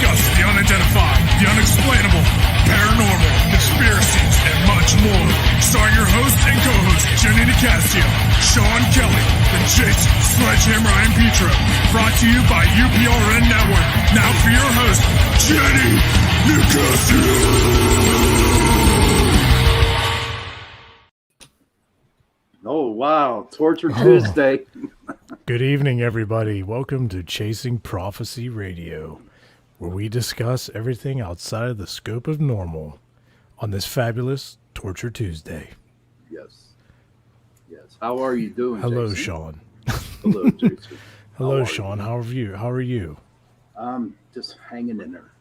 discuss the unidentified, the unexplainable, paranormal, conspiracies, and much more. Starring your host and co-host, Jenny Nicasio, Sean Kelly, and Jason Sledgehammer and Petro. Brought to you by UPRN Network. Now for your host, Jenny Nicasio. Oh, wow. Torture Tuesday. Good evening, everybody. Welcome to Chasing Prophecy Radio, where we discuss everything outside of the scope of normal on this fabulous Torture Tuesday. Yes. Yes. How are you doing, Hello, Jason? Sean. Hello, Jason. Hello, Sean. How are you? How are you? Just hanging in there.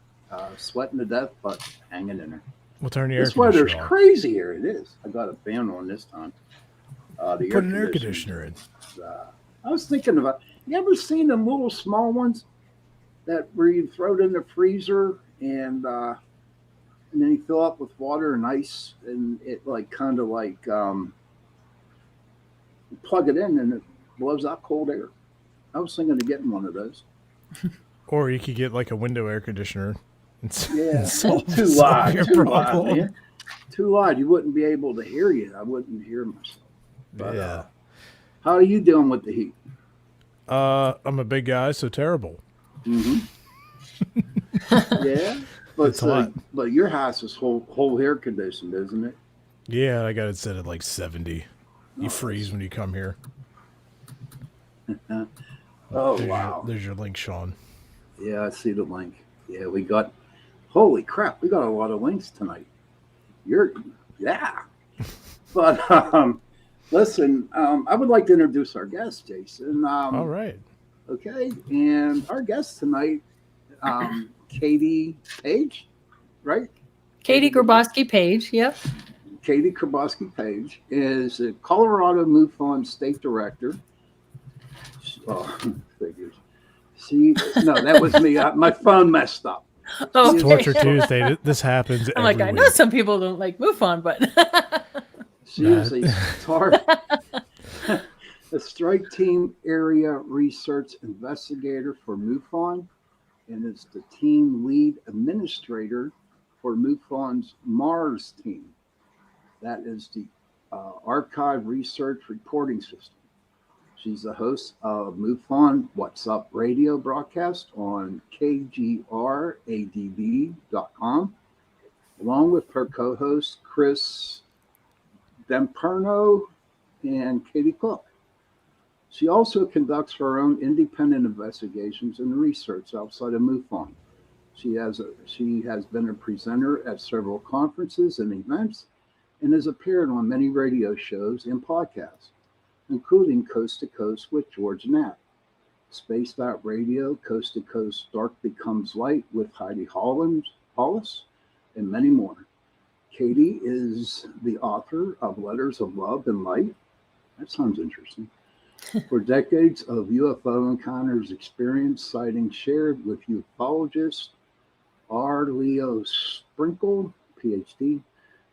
Sweating to death, but hanging in there. We'll turn the air This conditioner weather's on. crazy here. It is. I got a fan on this time. Put an air conditioner in. I was thinking about, you ever seen them little small ones that where you throw it in the freezer and then you fill up with water and ice and it like kind of like you plug it in and it blows out cold air. I was thinking of getting one of those. Or you could get like a window air conditioner. Yeah, solve too loud, your too problem. loud, man. Too loud. You wouldn't be able to hear you. I wouldn't hear myself. But, Yeah. how are you doing with the heat? I'm a big guy, so terrible. Mm-hmm. Yeah, but It's hot. But your house is whole air conditioned, isn't it? Yeah, I got it set at like 70. You freeze when you come here. Oh, There's wow. there's your link, Sean. Yeah, I see the link. Yeah, we got. Holy crap, we got a lot of links tonight. Yeah. But listen, I would like to introduce our guest, Jason. All right. Okay, and our guest tonight, Katie Paige, right? Katie Griboski Paige, yep. Katie Griboski Paige is a Colorado MUFON state director. Oh, figures. No, that was me. My phone messed up. Oh, It's Torture Tuesday. This happens I'm every like, I week. know some people don't like MUFON, but She is a strike team area research investigator for MUFON and is the team lead administrator for MUFON's Mars team. That is the archive research reporting system. She's the host of MUFON What's Up radio broadcast on kgradv.com, along with her co-host Chris Deperno and Katie Cook. She also conducts her own independent investigations and research outside of MUFON. She has been a presenter at several conferences and events and has appeared on many radio shows and podcasts, including Coast to Coast with George Knapp, Spaced Out Radio, Coast to Coast Dark Becomes Light with Heidi Hollis, and many more. Katie is the author of Letters of Love and Light. That sounds interesting. For decades of UFO encounters experience, sightings shared with ufologist R. Leo Sprinkle, PhD.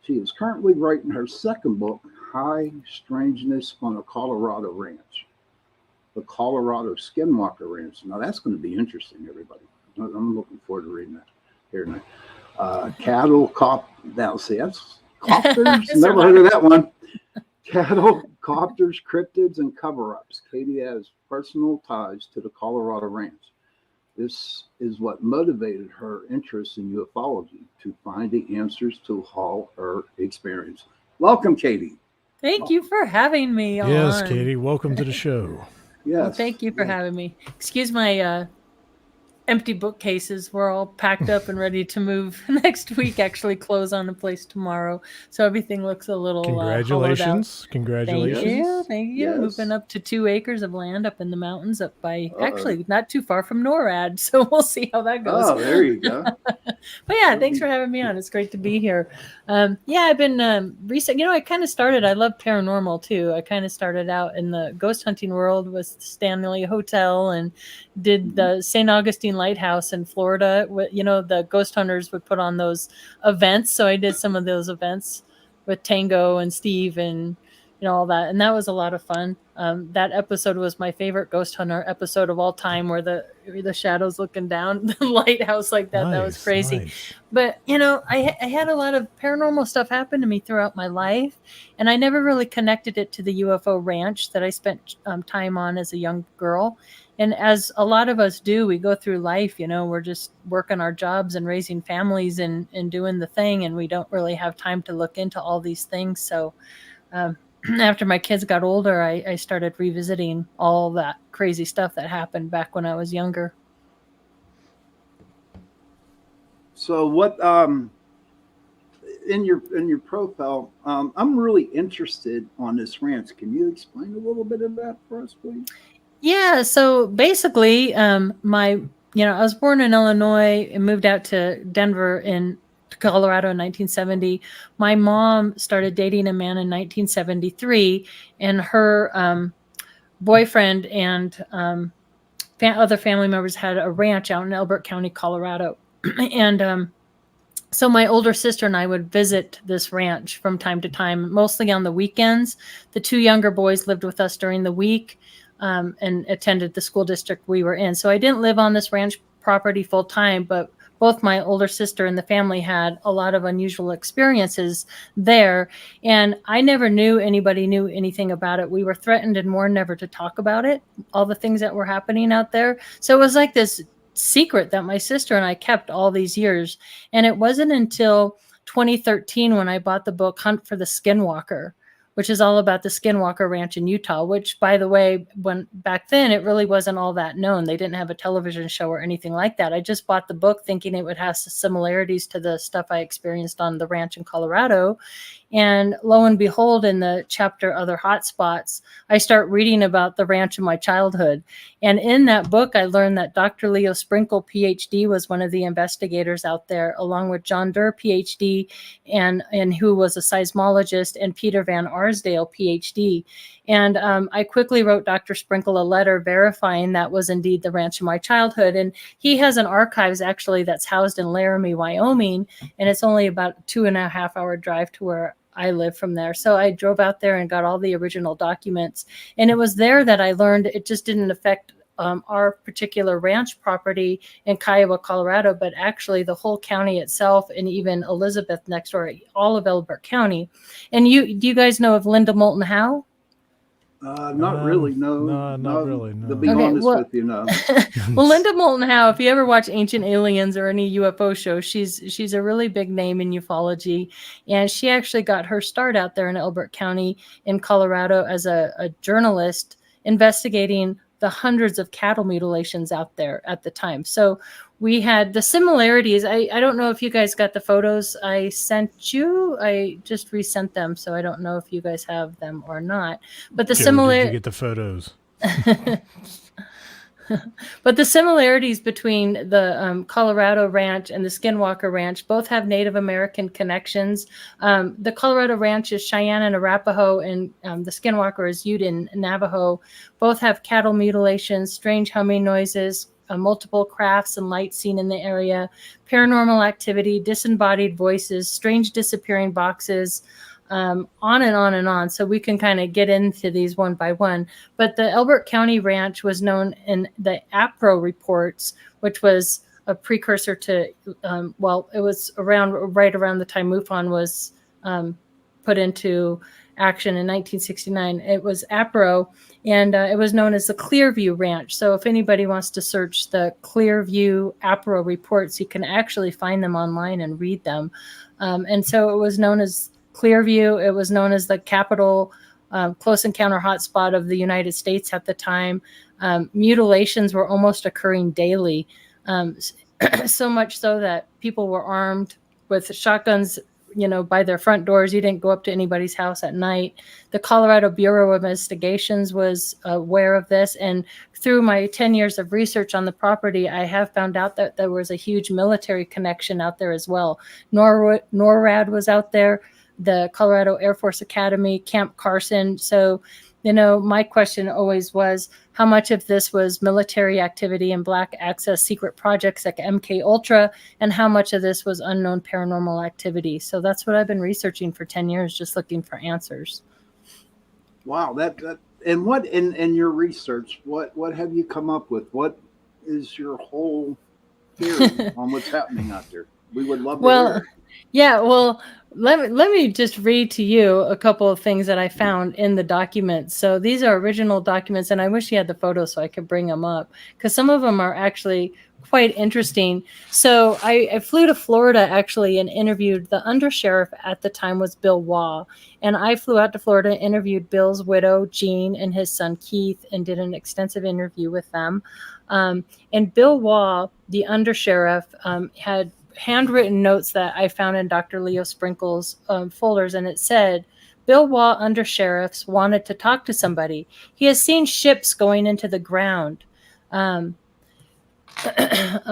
She is currently writing her second book, High Strangeness on a Colorado Ranch, the Colorado Skinwalker Ranch. Now that's going to be interesting, everybody. I'm looking forward to reading that here tonight. Cattle cop. Now, see, that's copters. Never heard of that one. Cattle, copters, cryptids, and cover-ups. Katie has personal ties to the Colorado Ranch. This is what motivated her interest in ufology, to find the answers to all her experience. Welcome, Katie. thank you for having me on. Yes, Katie. Welcome to the show. Yes. Well, thank you for having me. Excuse my empty bookcases. We're all packed up and ready to move next week. Actually, close on the place tomorrow, so everything looks a little Congratulations. Congratulations. Thank you. Yes. Moving up to 2 acres of land up in the mountains, up by actually not too far from NORAD. So we'll see how that goes. Oh, there you go. But yeah, thanks for having me on. It's great to be here. Yeah, I've been recent. I kind of started. I love paranormal too. I kind of started out in the ghost hunting world with Stanley Hotel and did the St. Augustine Lighthouse in Florida. The ghost hunters would put on those events, so I did some of those events with Tango and Steve and all that. And that was a lot of fun. That episode was my favorite ghost hunter episode of all time, where the shadows looking down the lighthouse like that. That was Nice, crazy. nice. But, I had a lot of paranormal stuff happen to me throughout my life, and I never really connected it to the UFO ranch that I spent time on as a young girl. And as a lot of us do, we go through life, we're just working our jobs and raising families and doing the thing, and we don't really have time to look into all these things. So after my kids got older, I started revisiting all that crazy stuff that happened back when I was younger. So what in your profile, I'm really interested on this ranch. Can you explain a little bit of that for us, please? Yeah, so basically, I was born in Illinois and moved out to Denver in Colorado in 1970. My mom started dating a man in 1973, and her boyfriend and other family members had a ranch out in Elbert County, Colorado. And so my older sister and I would visit this ranch from time to time, mostly on the weekends. The two younger boys lived with us during the week. And attended the school district we were in. So I didn't live on this ranch property full time, but both my older sister and the family had a lot of unusual experiences there. And I never knew anybody knew anything about it. We were threatened and warned never to talk about it, all the things that were happening out there. So it was like this secret that my sister and I kept all these years. And it wasn't until 2013 when I bought the book Hunt for the Skinwalker, which is all about the Skinwalker Ranch in Utah, which, by the way, when back then, it really wasn't all that known. They didn't have a television show or anything like that. I just bought the book thinking it would have similarities to the stuff I experienced on the ranch in Colorado. And lo and behold, in the chapter Other Hotspots, I start reading about the ranch in my childhood. And in that book, I learned that Dr. Leo Sprinkle, PhD, was one of the investigators out there, along with John Durr, PhD, and who was a seismologist, and Peter Van Arsdale, PhD. And I quickly wrote Dr. Sprinkle a letter verifying that was indeed the ranch in my childhood. And he has an archives actually that's housed in Laramie, Wyoming, and it's only about a 2.5 hour drive to where I live from there. So I drove out there and got all the original documents. And it was there that I learned it just didn't affect our particular ranch property in Kiowa, Colorado, but actually the whole county itself, and even Elizabeth next door, all of Elbert County. And do you guys know of Linda Moulton Howe? Not really, no. not really, no. To be honest with you, no. Well, Linda Moulton Howe, if you ever watch Ancient Aliens or any UFO show, she's a really big name in ufology. And she actually got her start out there in Elbert County in Colorado as a journalist investigating the hundreds of cattle mutilations out there at the time. So we had the similarities. I don't know if you guys got the photos I sent you. I just resent them, so I don't know if you guys have them or not. But the Did you get the photos? But the similarities between the Colorado Ranch and the Skinwalker Ranch both have Native American connections. The Colorado Ranch is Cheyenne and Arapaho, and the Skinwalker is Ute and Navajo. Both have cattle mutilations, strange humming noises, multiple crafts and lights seen in the area, paranormal activity, disembodied voices, strange disappearing boxes, on and on and on. So we can kind of get into these one by one. But the Elbert County Ranch was known in the APRO reports, which was a precursor to, it was right around the time MUFON was put into action in 1969. It was APRO, and it was known as the Clearview Ranch. So if anybody wants to search the Clearview APRO reports, you can actually find them online and read them. And so it was known as Clearview. It was known as the capital close encounter hotspot of the United States at the time. Mutilations were almost occurring daily, so much so that people were armed with shotguns, by their front doors. You didn't go up to anybody's house at night. The Colorado Bureau of Investigations was aware of this. And through my 10 years of research on the property, I have found out that there was a huge military connection out there as well. NORAD was out there, the Colorado Air Force Academy, Camp Carson. So, my question always was, how much of this was military activity and Black access secret projects like MK Ultra, and how much of this was unknown paranormal activity? So that's what I've been researching for 10 years, just looking for answers. Wow, that and what in your research, what have you come up with? What is your whole theory on what's happening out there? We would love to hear Well, it. yeah, well, let me just read to you a couple of things that I found in the documents. So these are original documents, and I wish you had the photos so I could bring them up, because some of them are actually quite interesting. So I flew to Florida actually and interviewed the undersheriff at the time was Bill Waugh. And I flew out to Florida and interviewed Bill's widow, Jean, and his son, Keith, and did an extensive interview with them. And Bill Waugh, the undersheriff, had handwritten notes that I found in Dr. Leo Sprinkle's folders, and it said, Bill Waugh, undersheriffs, wanted to talk to somebody. He has seen ships going into the ground,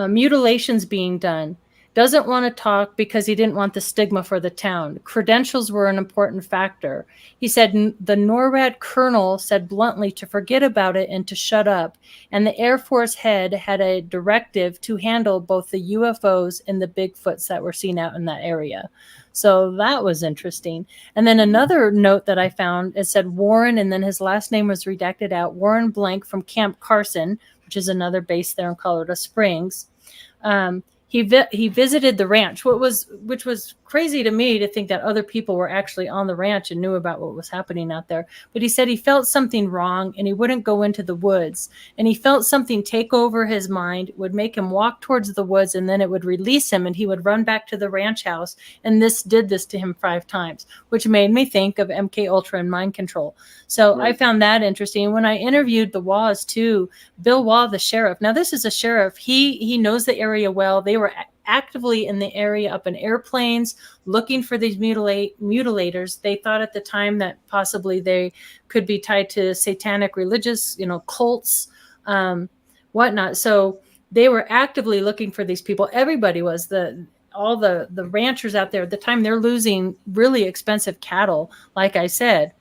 mutilations being done. Doesn't want to talk because he didn't want the stigma for the town. Credentials were an important factor. He said the NORAD colonel said bluntly to forget about it and to shut up. And the Air Force head had a directive to handle both the UFOs and the Bigfoots that were seen out in that area. So that was interesting. And then another note that I found, it said Warren, and then his last name was redacted out, Warren Blank from Camp Carson, which is another base there in Colorado Springs. He visited the ranch, which was crazy to me to think that other people were actually on the ranch and knew about what was happening out there. But he said he felt something wrong and he wouldn't go into the woods. And he felt something take over his mind, would make him walk towards the woods, and then it would release him and he would run back to the ranch house. And this did this to him 5 times, which made me think of MK Ultra and mind control. So right. I found that interesting. When I interviewed the Waughs too, Bill Waugh, the sheriff. Now this is a sheriff. He knows the area well. They were actively in the area up in airplanes looking for these mutilators. They thought at the time that possibly they could be tied to satanic religious, cults, whatnot. So they were actively looking for these people. Everybody was. All the ranchers out there at the time, they're losing really expensive cattle, like I said.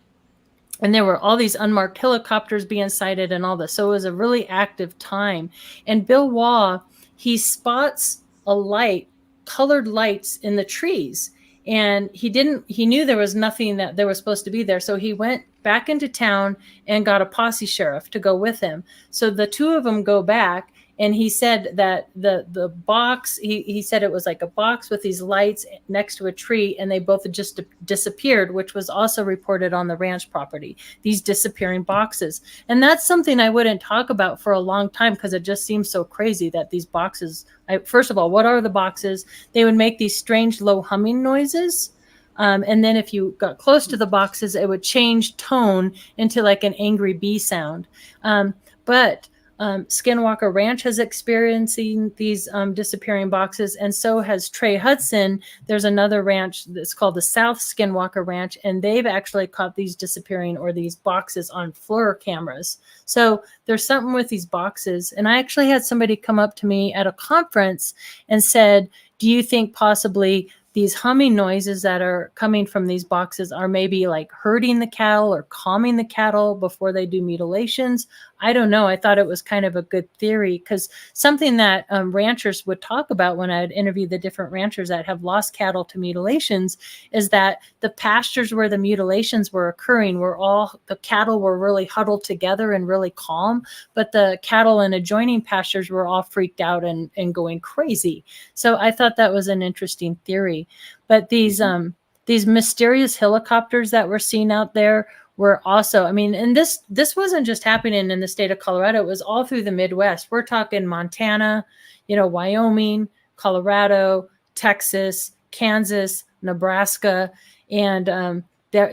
And there were all these unmarked helicopters being sighted and all this. So it was a really active time. And Bill Waugh, he spots a light, colored lights in the trees. And he knew there was nothing that there was supposed to be there. So he went back into town and got a posse sheriff to go with him. So the two of them go back. And he said that the box, he said it was like a box with these lights next to a tree, and they both just disappeared, which was also reported on the ranch property, these disappearing boxes. And that's something I wouldn't talk about for a long time because it just seems so crazy that these boxes, first of all, what are the boxes? They would make these strange low humming noises. And then if you got close to the boxes, it would change tone into like an angry bee sound. But Skinwalker Ranch has experiencing these disappearing boxes, and so has Trey Hudson. There's another ranch that's called the South Skinwalker Ranch, and they've actually caught these disappearing or these boxes on FLIR cameras. So there's something with these boxes. And I actually had somebody come up to me at a conference and said, do you think possibly these humming noises that are coming from these boxes are maybe like herding the cattle or calming the cattle before they do mutilations? I don't know. I thought it was kind of a good theory because something that ranchers would talk about when I'd interview the different ranchers that have lost cattle to mutilations is that the pastures where the mutilations were occurring the cattle were really huddled together and really calm, but the cattle in adjoining pastures were all freaked out and going crazy. So I thought that was an interesting theory. But these mysterious helicopters that were seen out there were also, and this wasn't just happening in the state of Colorado. It was all through the Midwest. We're talking Montana, Wyoming, Colorado, Texas, Kansas, Nebraska, and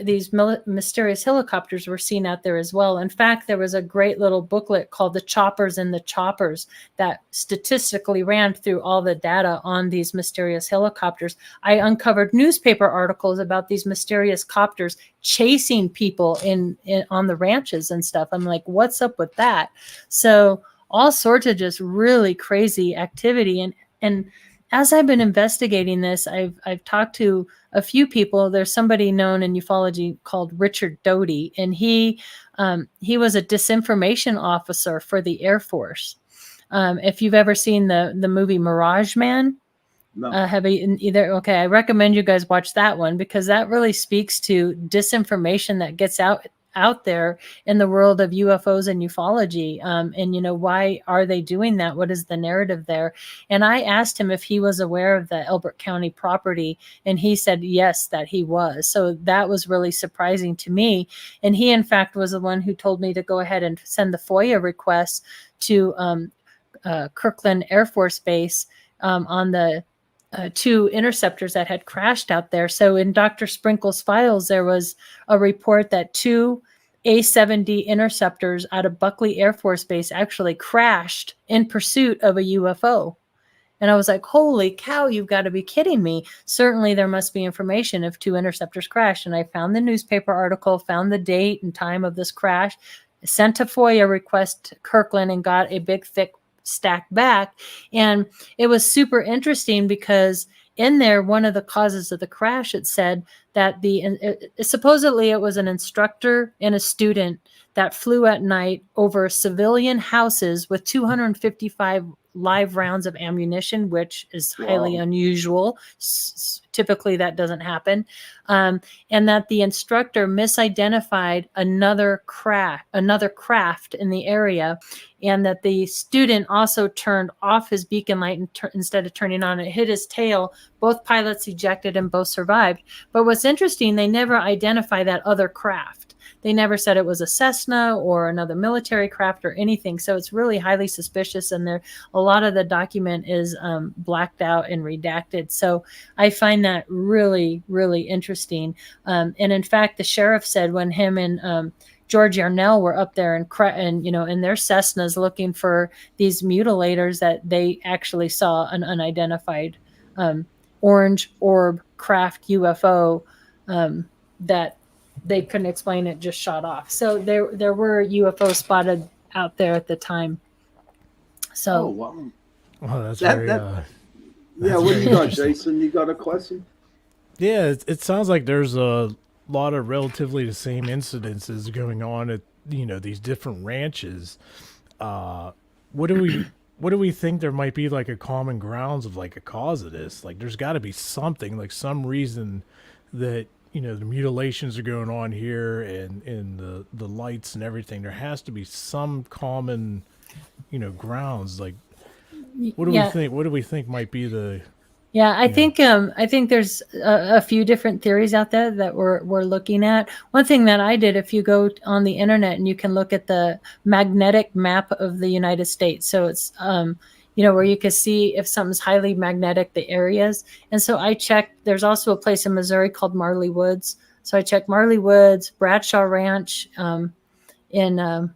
these mysterious helicopters were seen out there as well. In fact, there was a great little booklet called The Choppers and the Choppers that statistically ran through all the data on these mysterious helicopters. I uncovered newspaper articles about these mysterious copters chasing people on the ranches and stuff. I'm like, what's up with that? So all sorts of just really crazy activity. And as I've been investigating this, I've talked to a few people. There's somebody known in ufology called Richard Doty, and he was a disinformation officer for the Air Force. If you've ever seen the movie Mirage Man, No. have you either? Okay, I recommend you guys watch that one because that really speaks to disinformation that gets out out there in the world of UFOs and ufology. And why are they doing that? What is the narrative there? And I asked him if he was aware of the Elbert County property, and he said yes, that he was. So that was really surprising to me. And he, in fact, was the one who told me to go ahead and send the FOIA request to Kirkland Air Force Base on the 2 interceptors that had crashed out there. So in Dr. Sprinkle's files, there was a report that 2 A-7D interceptors out of Buckley Air Force Base actually crashed in pursuit of a UFO. And I was like, holy cow, you've got to be kidding me. Certainly there must be information if 2 interceptors crashed. And I found the newspaper article, found the date and time of this crash, sent a FOIA request to Kirkland, and got a big, thick stack back. And it was super interesting because in there, one of the causes of the crash, it said that supposedly it was an instructor and a student that flew at night over civilian houses with 255 live rounds of ammunition, which is highly unusual. Typically that doesn't happen. And that the instructor misidentified another craft in the area, and that the student also turned off his beacon light instead of turning on it, hit his tail. Both pilots ejected and both survived. But what's interesting, they never identify that other craft. They never said it was a Cessna or another military craft or anything. So it's really highly suspicious. And a lot of the document is blacked out and redacted. So I find that really, really interesting. And in fact, the sheriff said when him and George Yarnell were up there and in their Cessnas looking for these mutilators, that they actually saw an unidentified orange orb craft UFO that they couldn't explain, it just shot off. So there were UFOs spotted out there at the time. So, oh wow, Oh, that's That- very. that- That's yeah. What do very you got, interesting. Jason? You got a question? Yeah, it sounds like there's a lot of relatively the same incidences going on at these different ranches. What do we think there might be like a common grounds of like a cause of this? Like, there's got to be something, like some reason that the mutilations are going on here, and the lights and everything. There has to be some common grounds. Like, what do we think? What do we think might be the? Yeah, I think there's a few different theories out there that we're looking at. One thing that I did, if you go on the internet and you can look at the magnetic map of the United States, so it's where you can see if something's highly magnetic, the areas. And so I checked. There's also a place in Missouri called Marley Woods. So I checked Marley Woods, Bradshaw Ranch in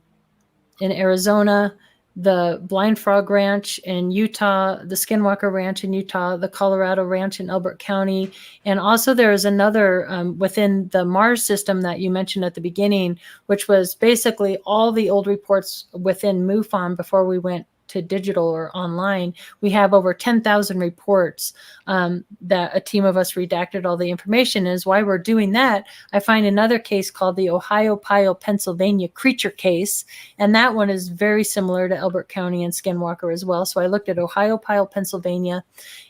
Arizona, the Blind Frog Ranch in Utah, the Skinwalker Ranch in Utah, the Colorado Ranch in Elbert County. And also there is another within the Mars system that you mentioned at the beginning, which was basically all the old reports within MUFON before we went to digital or online. We have over 10,000 reports that a team of us redacted all the information. Is why we're doing that. I find another case called the Ohio-Pyle, Pennsylvania creature case. And that one is very similar to Elbert County and Skinwalker as well. So I looked at Ohio-Pyle, Pennsylvania,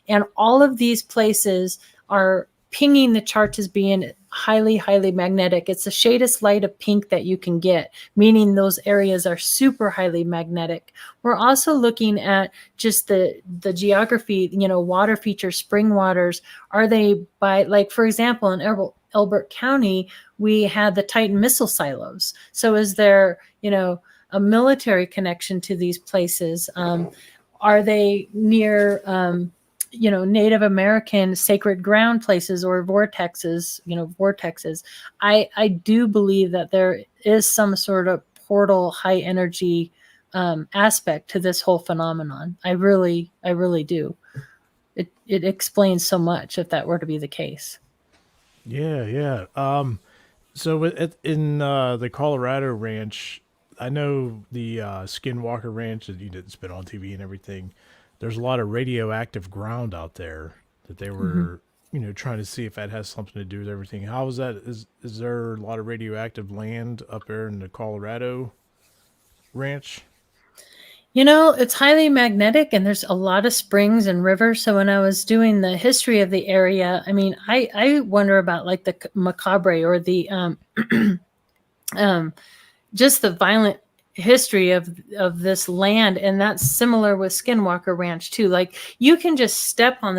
and all of these places are pinging the charts as being highly, highly magnetic. It's the shadest light of pink that you can get, meaning those areas are super highly magnetic. We're also looking at just the geography, water features, spring waters. Are they by, like, for example, in Elbert County, we had the Titan missile silos. So is there, a military connection to these places? Are they near, Native American sacred ground places or vortexes, I do believe that there is some sort of portal high energy aspect to this whole phenomenon. I really do. It explains so much if that were to be the case. Yeah. So in the Colorado Ranch, I know the Skinwalker Ranch that it's been on TV and everything. There's a lot of radioactive ground out there that they were, trying to see if that has something to do with everything. How is that? Is there a lot of radioactive land up there in the Colorado Ranch? It's highly magnetic, and there's a lot of springs and rivers. So when I was doing the history of the area, I mean, I wonder about like the macabre or the just the violent history of this land. And that's similar with Skinwalker Ranch too. Like you can just step on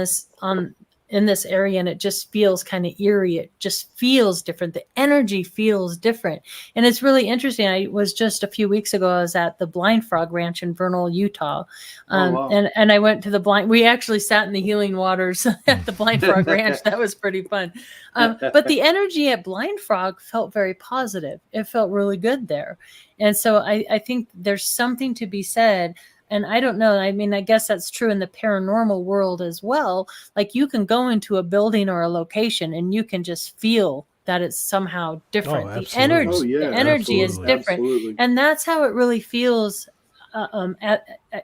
in this area and it just feels kind of eerie. It just feels different. The energy feels different. And it's really interesting. I was just a few weeks ago, I was at the Blind Frog Ranch in Vernal, Utah. Wow. And I went to we actually sat in the healing waters at the Blind Frog Ranch. That was pretty fun. But the energy at Blind Frog felt very positive. It felt really good there. And so I think there's something to be said. And I don't know. I mean, I guess that's true in the paranormal world as well. Like you can go into a building or a location and you can just feel that it's somehow different. The energy is different. Absolutely. And that's how it really feels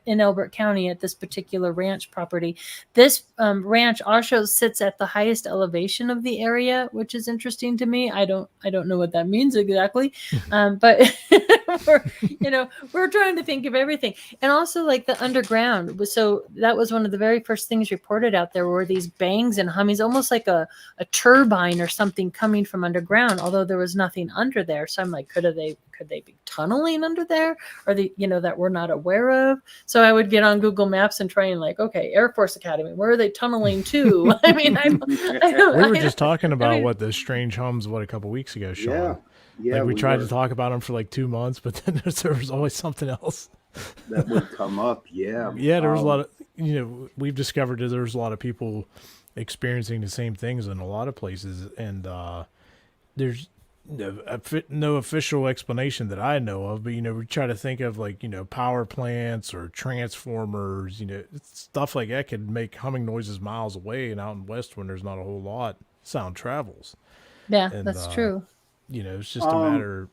in Elbert County at this particular ranch property. This ranch also sits at the highest elevation of the area, which is interesting to me. I don't know what that means exactly, but we're trying to think of everything. And also like the underground. So that was one of the very first things reported out there were these bangs and hummings, almost like a turbine or something coming from underground, although there was nothing under there. So I'm like, could they be tunneling under there, or that we're not aware of? So I would get on Google Maps and try and like, okay, Air Force Academy, where are they tunneling to? I mean, we were just talking about what the strange hums a couple weeks ago, Sean. Yeah, we tried to talk about them for like 2 months, but then there was always something else that would come up. Yeah, there was a lot of we've discovered that there's a lot of people experiencing the same things in a lot of places, and there's no official explanation that I know of, but we try to think of like power plants or transformers, stuff like that could make humming noises miles away, and out in west when there's not a whole lot, sound travels. Yeah, and, that's true. It's just a matter.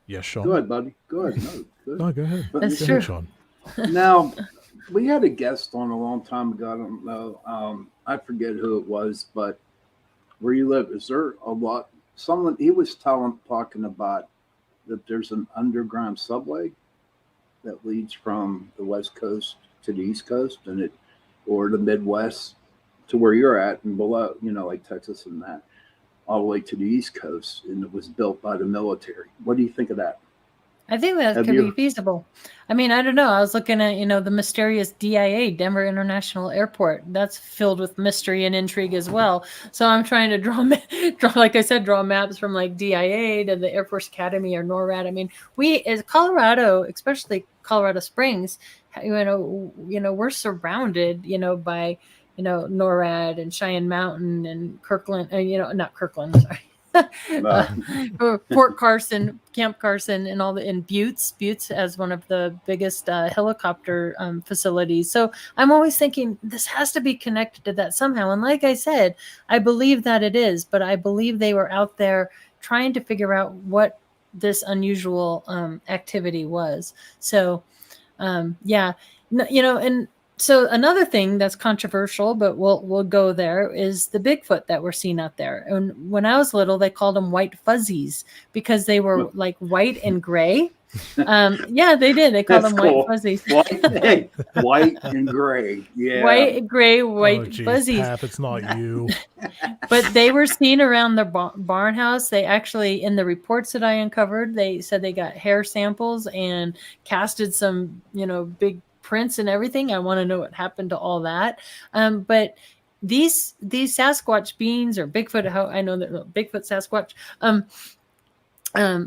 Yes, Sean. Go ahead, buddy. Go ahead. No, good. No, go ahead. That's go true. Ahead, Sean. Now, we had a guest on a long time ago. I don't know. I forget who it was, but where you live, is there a lot? Someone he was talking about that there's an underground subway that leads from the West Coast to the East Coast, or the Midwest to where you're at and below, like Texas and that, all the way to the East Coast, and it was built by the military. What do you think of that? I think that could be feasible. I mean, I don't know. I was looking at, the mysterious DIA, Denver International Airport. That's filled with mystery and intrigue as well. So I'm trying to draw maps from like DIA to the Air Force Academy or NORAD. I mean, we as Colorado, especially Colorado Springs, we're surrounded, by, NORAD and Cheyenne Mountain and Kirkland, not Kirkland, sorry. Fort Carson, Camp Carson, and and Buttes as one of the biggest helicopter facilities. So I'm always thinking this has to be connected to that somehow. And like I said, I believe that it is, but I believe they were out there trying to figure out what this unusual activity was. So, and so another thing that's controversial, but we'll go there, is the Bigfoot that we're seeing out there. And when I was little, they called them white fuzzies because they were like white and gray. Yeah, they did. They called them cool. White fuzzies. White and gray. Yeah. White, gray, white fuzzies. Pap, it's not you. But they were seen around the barn house. They actually, in the reports that I uncovered, they said they got hair samples and casted some, big prints and everything. I want to know what happened to all that. But these Sasquatch beings or Bigfoot, how I know that Bigfoot Sasquatch,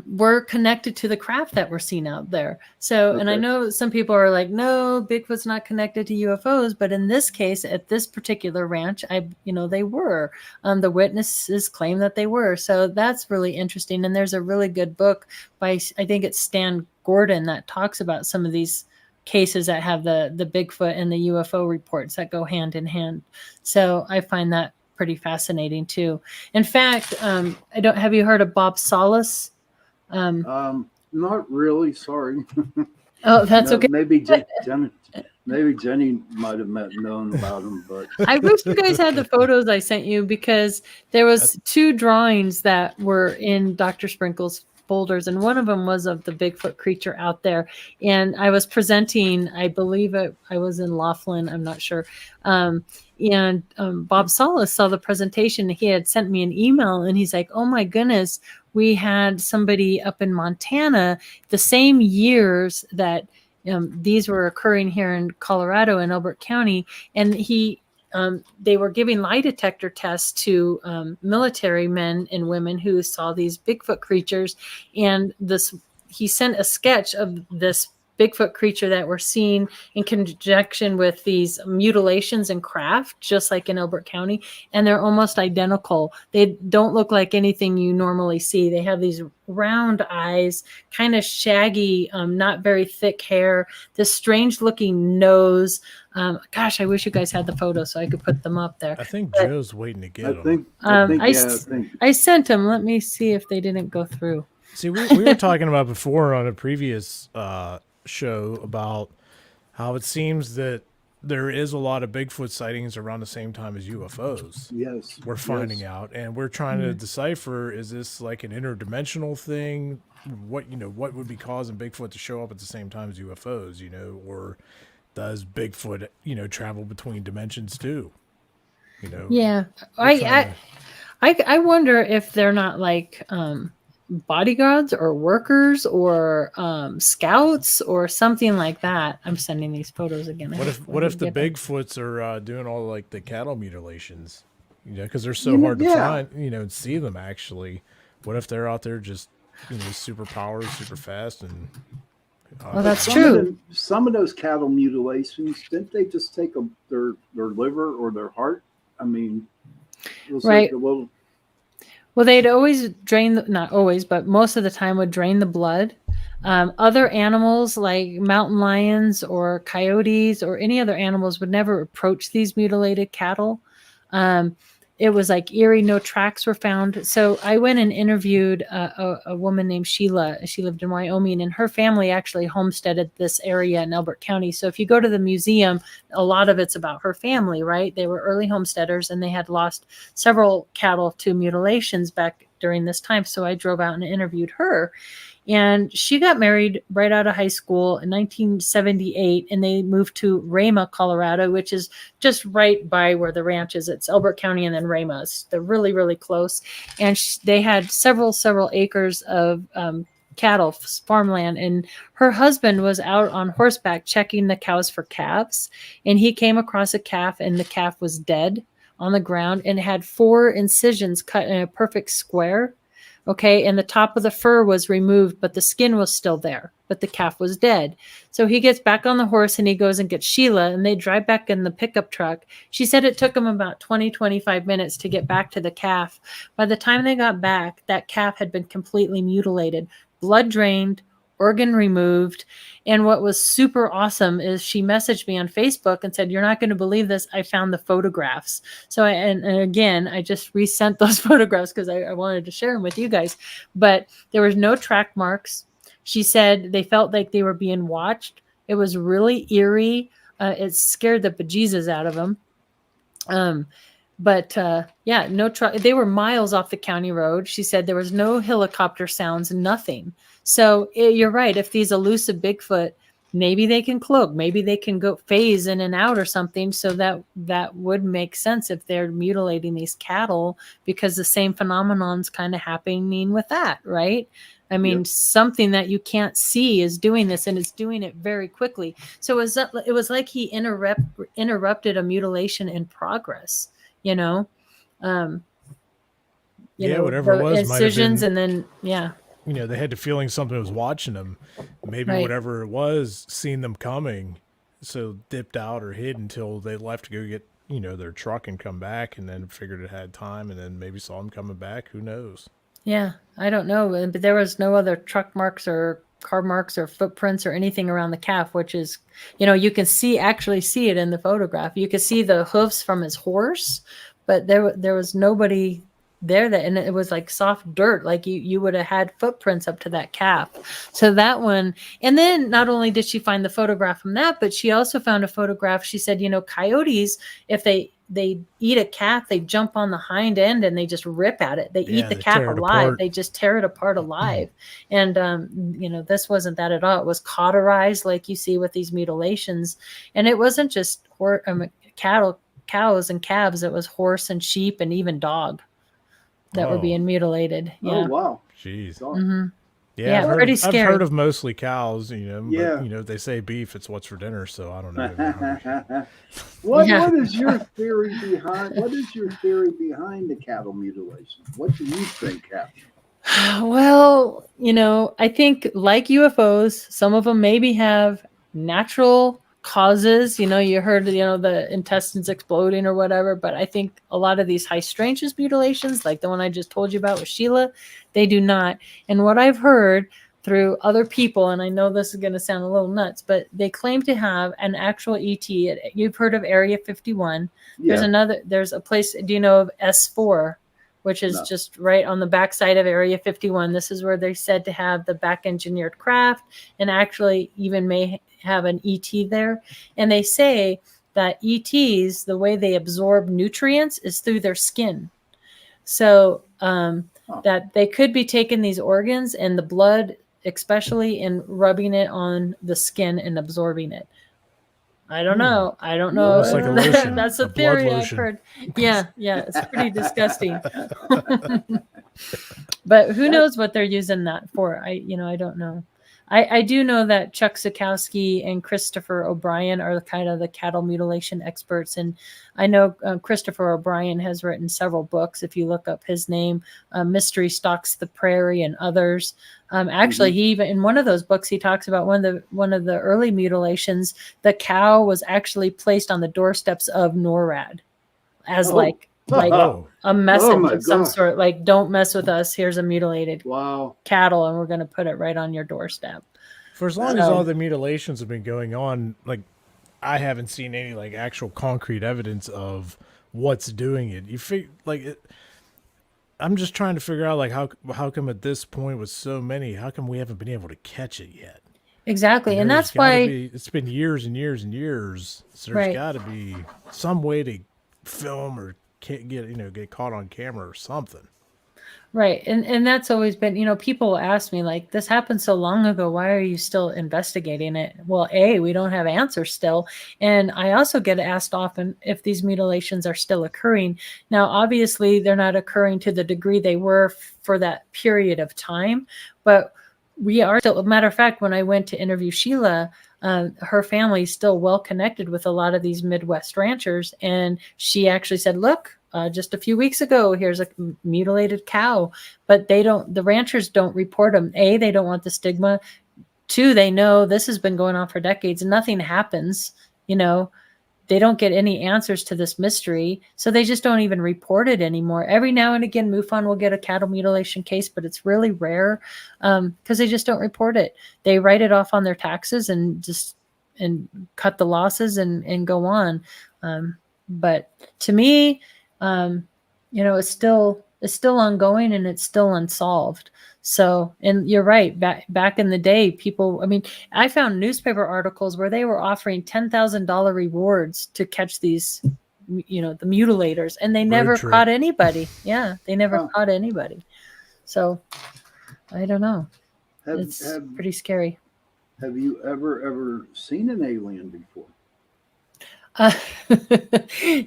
were connected to the craft that we're seeing out there. So, okay. And I know some people are like, no, Bigfoot's not connected to UFOs, but in this case, at this particular ranch, they were. The witnesses claim that they were. So that's really interesting. And there's a really good book by, I think it's Stan Gordon, that talks about some of these cases that have the Bigfoot and the UFO reports that go hand in hand. So I find that pretty fascinating too. In fact, have you heard of Bob Solis? Not really. Sorry. Oh, that's okay. Maybe Jenny might have known about him, but I wish you guys had the photos I sent you, because there was 2 drawings that were in Dr. Sprinkle's folders, and one of them was of the Bigfoot creature out there. And I was presenting, I believe I was in Laughlin, I'm not sure. And Bob Solis saw the presentation. He had sent me an email and he's like, oh my goodness, we had somebody up in Montana the same years that these were occurring here in Colorado in Elbert County, and they were giving lie detector tests to military men and women who saw these Bigfoot creatures, and he sent a sketch of this Bigfoot creature that we're seeing in conjunction with these mutilations and craft, just like in Elbert County, and they're almost identical. They don't look like anything you normally see. They have these round eyes, kind of shaggy, not very thick hair, this strange looking nose. Gosh, I wish you guys had the photos so I could put them up there. I think Joe's waiting to get them. I sent them. Let me see if they didn't go through. See, we were talking about before on a previous show about how it seems that there is a lot of Bigfoot sightings around the same time as UFOs. Yes. We're finding out, and we're trying to decipher, is this like an interdimensional thing? What would be causing Bigfoot to show up at the same time as UFOs, or does Bigfoot, travel between dimensions too? Yeah. I wonder if they're not like bodyguards or workers or scouts or something like that. I'm sending these photos again. What if the Bigfoots are doing all like the cattle mutilations? Because they're so hard to find, and see them actually. What if they're out there just, super powered, super fast, and well, that's true. Some of those cattle mutilations, didn't they just take their liver or their heart? I mean, it was right. like a little. Well, they'd always not always, but most of the time would drain the blood. Other animals like mountain lions or coyotes or any other animals would never approach these mutilated cattle. It was like eerie, no tracks were found. So I went and interviewed a woman named Sheila. She lived in Wyoming, and her family actually homesteaded this area in Elbert County. So if you go to the museum, a lot of it's about her family, right? They were early homesteaders, and they had lost several cattle to mutilations back during this time. So I drove out and interviewed her. And she got married right out of high school in 1978, and they moved to Rama, Colorado, which is just right by where the ranch is. It's Elbert County and then Rama. They're really, really close. And they had several acres of cattle, farmland. And her husband was out on horseback checking the cows for calves. And he came across a calf, and the calf was dead on the ground and had 4 incisions cut in a perfect square. Okay, and the top of the fur was removed, but the skin was still there, but the calf was dead. So he gets back on the horse and he goes and gets Sheila, and they drive back in the pickup truck. She said it took them about 25 minutes to get back to the calf. By the time they got back, that calf had been completely mutilated, blood drained, organ removed. And what was super awesome is she messaged me on Facebook and said, "You're not going to believe this. I found the photographs." So and again, I just resent those photographs because I wanted to share them with you guys. But there was no track marks. She said they felt like they were being watched. It was really eerie. It scared the bejesus out of them. But no truck. They were miles off the county road. She said there was no helicopter sounds, nothing. So you're right. If these elusive Bigfoot, maybe they can cloak, maybe they can go phase in and out or something. So that would make sense if they're mutilating these cattle, because the same phenomenon's kind of happening with that, right? I mean, something that you can't see is doing this, and it's doing it very quickly. So it was like he interrupted a mutilation in progress. Whatever it was, incisions, and then they had the feeling something was watching them. Maybe whatever it was, seen them coming, so dipped out or hid until they left to go get their truck and come back, and then figured it had time, and then maybe saw them coming back. Who knows? Yeah, I don't know, but there was no other truck marks or car marks or footprints or anything around the calf, which is, you can actually see it in the photograph. You could see the hoofs from his horse, but there was nobody there, and it was like soft dirt, like you would have had footprints up to that calf. So that one, and then not only did she find the photograph from that, but she also found a photograph. She said, coyotes, if they eat a calf, they jump on the hind end and they just rip at it. They eat the calf alive. They just tear it apart alive. And, this wasn't that at all. It was cauterized like you see with these mutilations. And it wasn't just cows and calves. It was horse and sheep and even dog that were being mutilated. Yeah. Oh, wow. Jeez. Mhm. Yeah, Yeah, pretty I've scary. heard of mostly cows, Yeah. but they say beef, it's what's for dinner, so I don't know. What Yeah. is your theory behind the cattle mutilation? What do you think happened? Well, I think like UFOs, some of them maybe have natural causes. You heard, the intestines exploding or whatever, but I think a lot of these high strangeness mutilations, like the one I just told you about with Sheila, they do not. And what I've heard through other people, and I know this is going to sound a little nuts, but they claim to have an actual ET. You've heard of Area 51. Yeah. There's a place, do you know of S4? Which is No. just right on the backside of Area 51. This is where they're said to have the back engineered craft and actually even may have an ET there. And they say that ETs, the way they absorb nutrients is through their skin. So that they could be taking these organs and the blood, especially, and rubbing it on the skin and absorbing it. I don't know. I don't know. Almost like a lotion, That's a a blood theory I've lotion. heard. Yeah, it's pretty disgusting. But who knows what they're using that for? I don't know. I do know that Chuck Sikowski and Christopher O'Brien are kind of the cattle mutilation experts, and I know Christopher O'Brien has written several books. If you look up his name, Mystery Stalks the Prairie and others. Actually, he even in one of those books he talks about one of the early mutilations. The cow was actually placed on the doorsteps of NORAD as like a message of some sort, like, don't mess with us, here's a mutilated cattle and we're going to put it right on your doorstep. For as long as all the mutilations have been going on, like, I haven't seen any like actual concrete evidence of what's doing it. You figure I'm just trying to figure out, like, how come at this point with so many, how come we haven't been able to catch it yet? Exactly. And that's why it's been years and years and years. So there's got to be some way to film or get caught on camera or something. Right. And that's always been, people ask me, like, this happened so long ago, why are you still investigating it? Well, we don't have answers still. And I also get asked often if these mutilations are still occurring. Now, obviously, they're not occurring to the degree they were for that period of time, but we are still, a matter of fact, when I went to interview Sheila, her family is still well connected with a lot of these Midwest ranchers. And she actually said, look, just a few weeks ago, here's a mutilated cow, but the ranchers don't report them. A, they don't want the stigma. Two, they know this has been going on for decades and nothing happens. They don't get any answers to this mystery. So they just don't even report it anymore. Every now and again, MUFON will get a cattle mutilation case, but it's really rare because they just don't report it. They write it off on their taxes and cut the losses and go on. But to me, it's still ongoing and it's still unsolved. So, and you're right, back in the day, people, I found newspaper articles where they were offering $10,000 rewards to catch these, the mutilators, and they never caught anybody. Yeah, they never caught anybody. So, I don't know. It's pretty scary. Have you ever seen an alien before?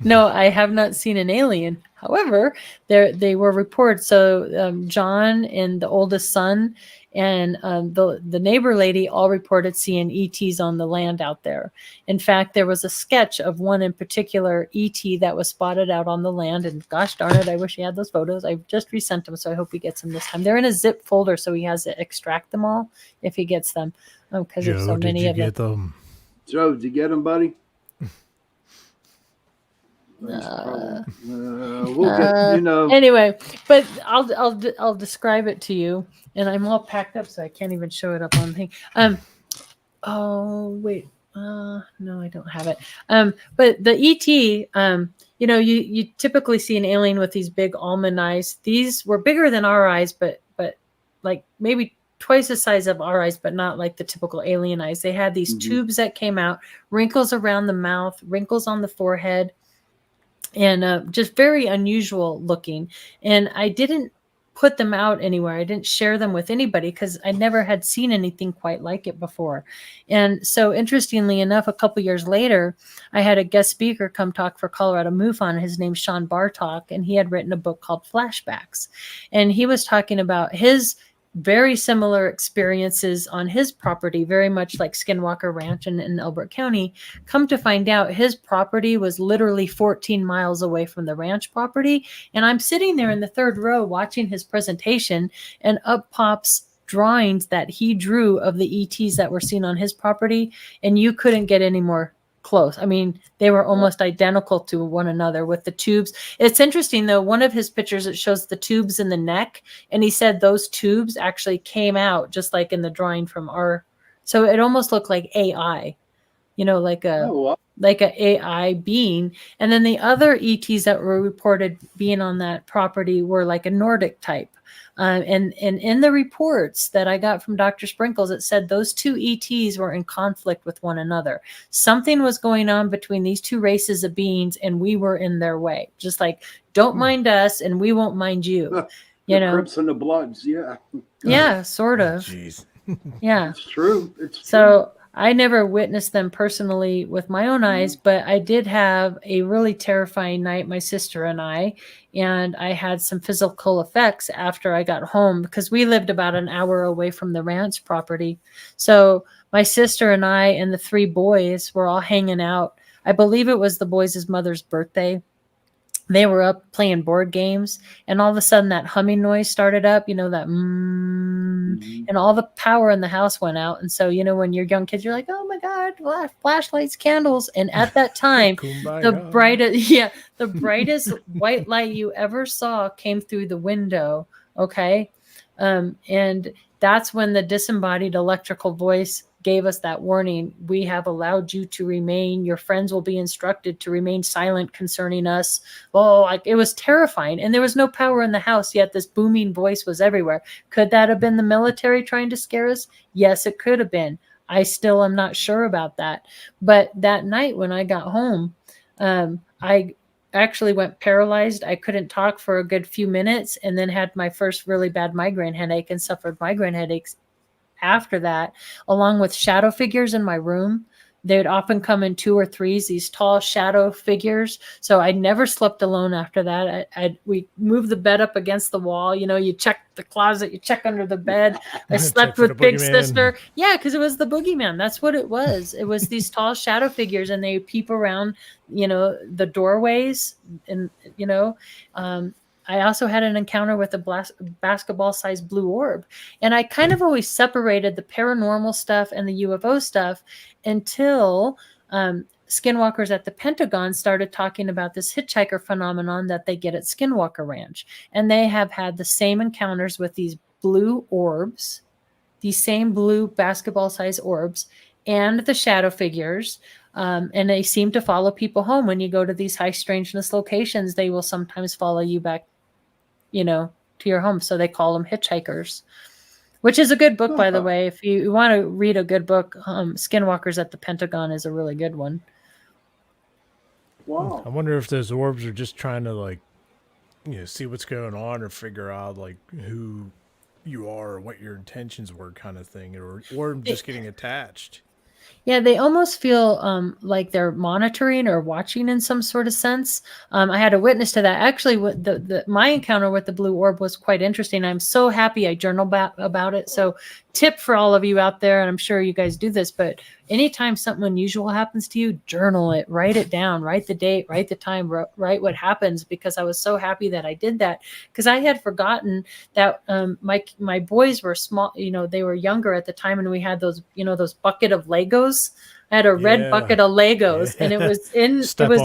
No, I have not seen an alien. However, they were reports. So John and the oldest son and the neighbor lady all reported seeing ETs on the land out there. In fact, there was a sketch of one in particular ET that was spotted out on the land. And gosh darn it, I wish he had those photos. I just resent them, so I hope he gets them this time. They're in a zip folder, so he has to extract them all if he gets them. Because there's so many of them. Joe, did you get them, buddy? We'll get, Anyway, but I'll describe it to you, and I'm all packed up, so I can't even show it up on the thing. Oh wait, no, I don't have it. But the ET, you typically see an alien with these big almond eyes. These were bigger than our eyes, but like maybe twice the size of our eyes, but not like the typical alien eyes. They had these tubes that came out, wrinkles around the mouth, wrinkles on the forehead. And just very unusual looking. And I didn't put them out anywhere. I didn't share them with anybody because I never had seen anything quite like it before. And so interestingly enough, a couple years later, I had a guest speaker come talk for Colorado MUFON. His name's Sean Bartok, and he had written a book called Flashbacks. And he was talking about his very similar experiences on his property, very much like Skinwalker Ranch in Elbert County. Come to find out, his property was literally 14 miles away from the ranch property. And I'm sitting there in the third row watching his presentation, and up pops drawings that he drew of the ETs that were seen on his property. And you couldn't get any more close. I mean, they were almost identical to one another with the tubes. It's interesting though, one of his pictures, it shows the tubes in the neck, and he said those tubes actually came out just like in the drawing from our, so it almost looked like AI, like a AI being. And then the other ETs that were reported being on that property were like a Nordic type. And in the reports that I got from Dr. Sprinkles, it said those two ETs were in conflict with one another. Something was going on between these two races of beings, and we were in their way. Just like, don't mind us, and we won't mind you. The Crips and the Bloods, yeah. Yeah, sort of. Jeez. Yeah. It's true. It's true. So I never witnessed them personally with my own eyes, but I did have a really terrifying night, my sister and I had some physical effects after I got home because we lived about an hour away from the ranch property. So my sister and I and the three boys were all hanging out. I believe it was the boys' mother's birthday. They were up playing board games, and all of a sudden that humming noise started up, that and all the power in the house went out. And so, when you're young kids, you're like, oh my God, flashlights, candles. And at that time, the brightest white light you ever saw came through the window. Okay. And that's when the disembodied electrical voice gave us that warning. We have allowed you to remain. Your friends will be instructed to remain silent concerning us. Oh, it was terrifying. And there was no power in the house, yet this booming voice was everywhere. Could that have been the military trying to scare us? Yes, it could have been. I still am not sure about that. But that night when I got home, I actually went paralyzed. I couldn't talk for a good few minutes, and then had my first really bad migraine headache and suffered migraine headaches after that, along with shadow figures in my room. They'd often come in 2 or 3s, these tall shadow figures. So I never slept alone after that. We moved the bed up against the wall. You check the closet, you check under the bed. I slept with Big Sister. Yeah, because it was the boogeyman. That's what it was. It was these tall shadow figures, and they peep around, the doorways, and I also had an encounter with a basketball-sized blue orb. And I kind of always separated the paranormal stuff and the UFO stuff until skinwalkers at the Pentagon started talking about this hitchhiker phenomenon that they get at Skinwalker Ranch. And they have had the same encounters with these blue orbs, these same blue basketball-sized orbs, and the shadow figures. And they seem to follow people home. When you go to these high strangeness locations, they will sometimes follow you back to your home. So they call them hitchhikers, which is a good book, by the way. If you want to read a good book, Skinwalkers at the Pentagon is a really good one. Wow. I wonder if those orbs are just trying to see what's going on, or figure out who you are or what your intentions were, kind of thing, or just getting attached. Yeah, they almost feel like they're monitoring or watching in some sort of sense. I had a witness to that. Actually, my encounter with the blue orb was quite interesting. I'm so happy I journaled about it. So tip for all of you out there, and I'm sure you guys do this, but anytime something unusual happens to you, journal it, write it down, write the date, write the time, write what happens, because I was so happy that I did that, because I had forgotten that my boys were small, they were younger at the time, and we had those, those bucket of Legos. I had a red bucket of Legos, and it was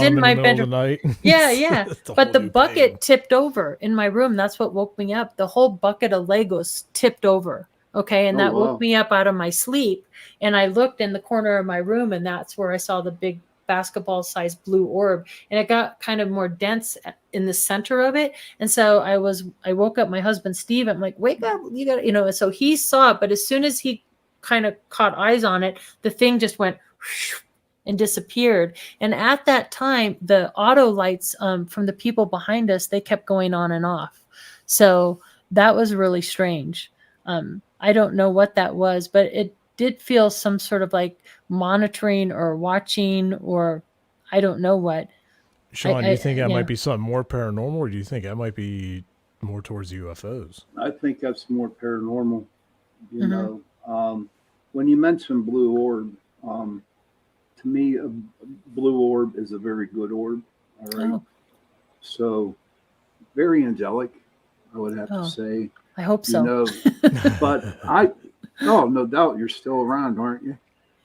in my bedroom. Yeah. But the bucket tipped over in my room. That's what woke me up. The whole bucket of Legos tipped over. Okay. And that woke me up out of my sleep. And I looked in the corner of my room, and that's where I saw the big basketball sized blue orb. And it got kind of more dense in the center of it. And so I woke up my husband, Steve. I'm like, wake up, you got, so he saw it. But as soon as he kind of caught eyes on it, the thing just went and disappeared. And at that time, the auto lights from the people behind us, they kept going on and off. So that was really strange. I don't know what that was, but it did feel some sort of like monitoring or watching, or I don't know what. Sean, do you think that Yeah. might be something more paranormal, or do you think that might be more towards UFOs? I think that's more paranormal. You Mhm. know, when you mention blue orb, to me, a blue orb is a very good orb. All right. Oh, So very angelic, I would have to oh, say. I hope You so. know, but oh, no doubt you're still around, aren't you?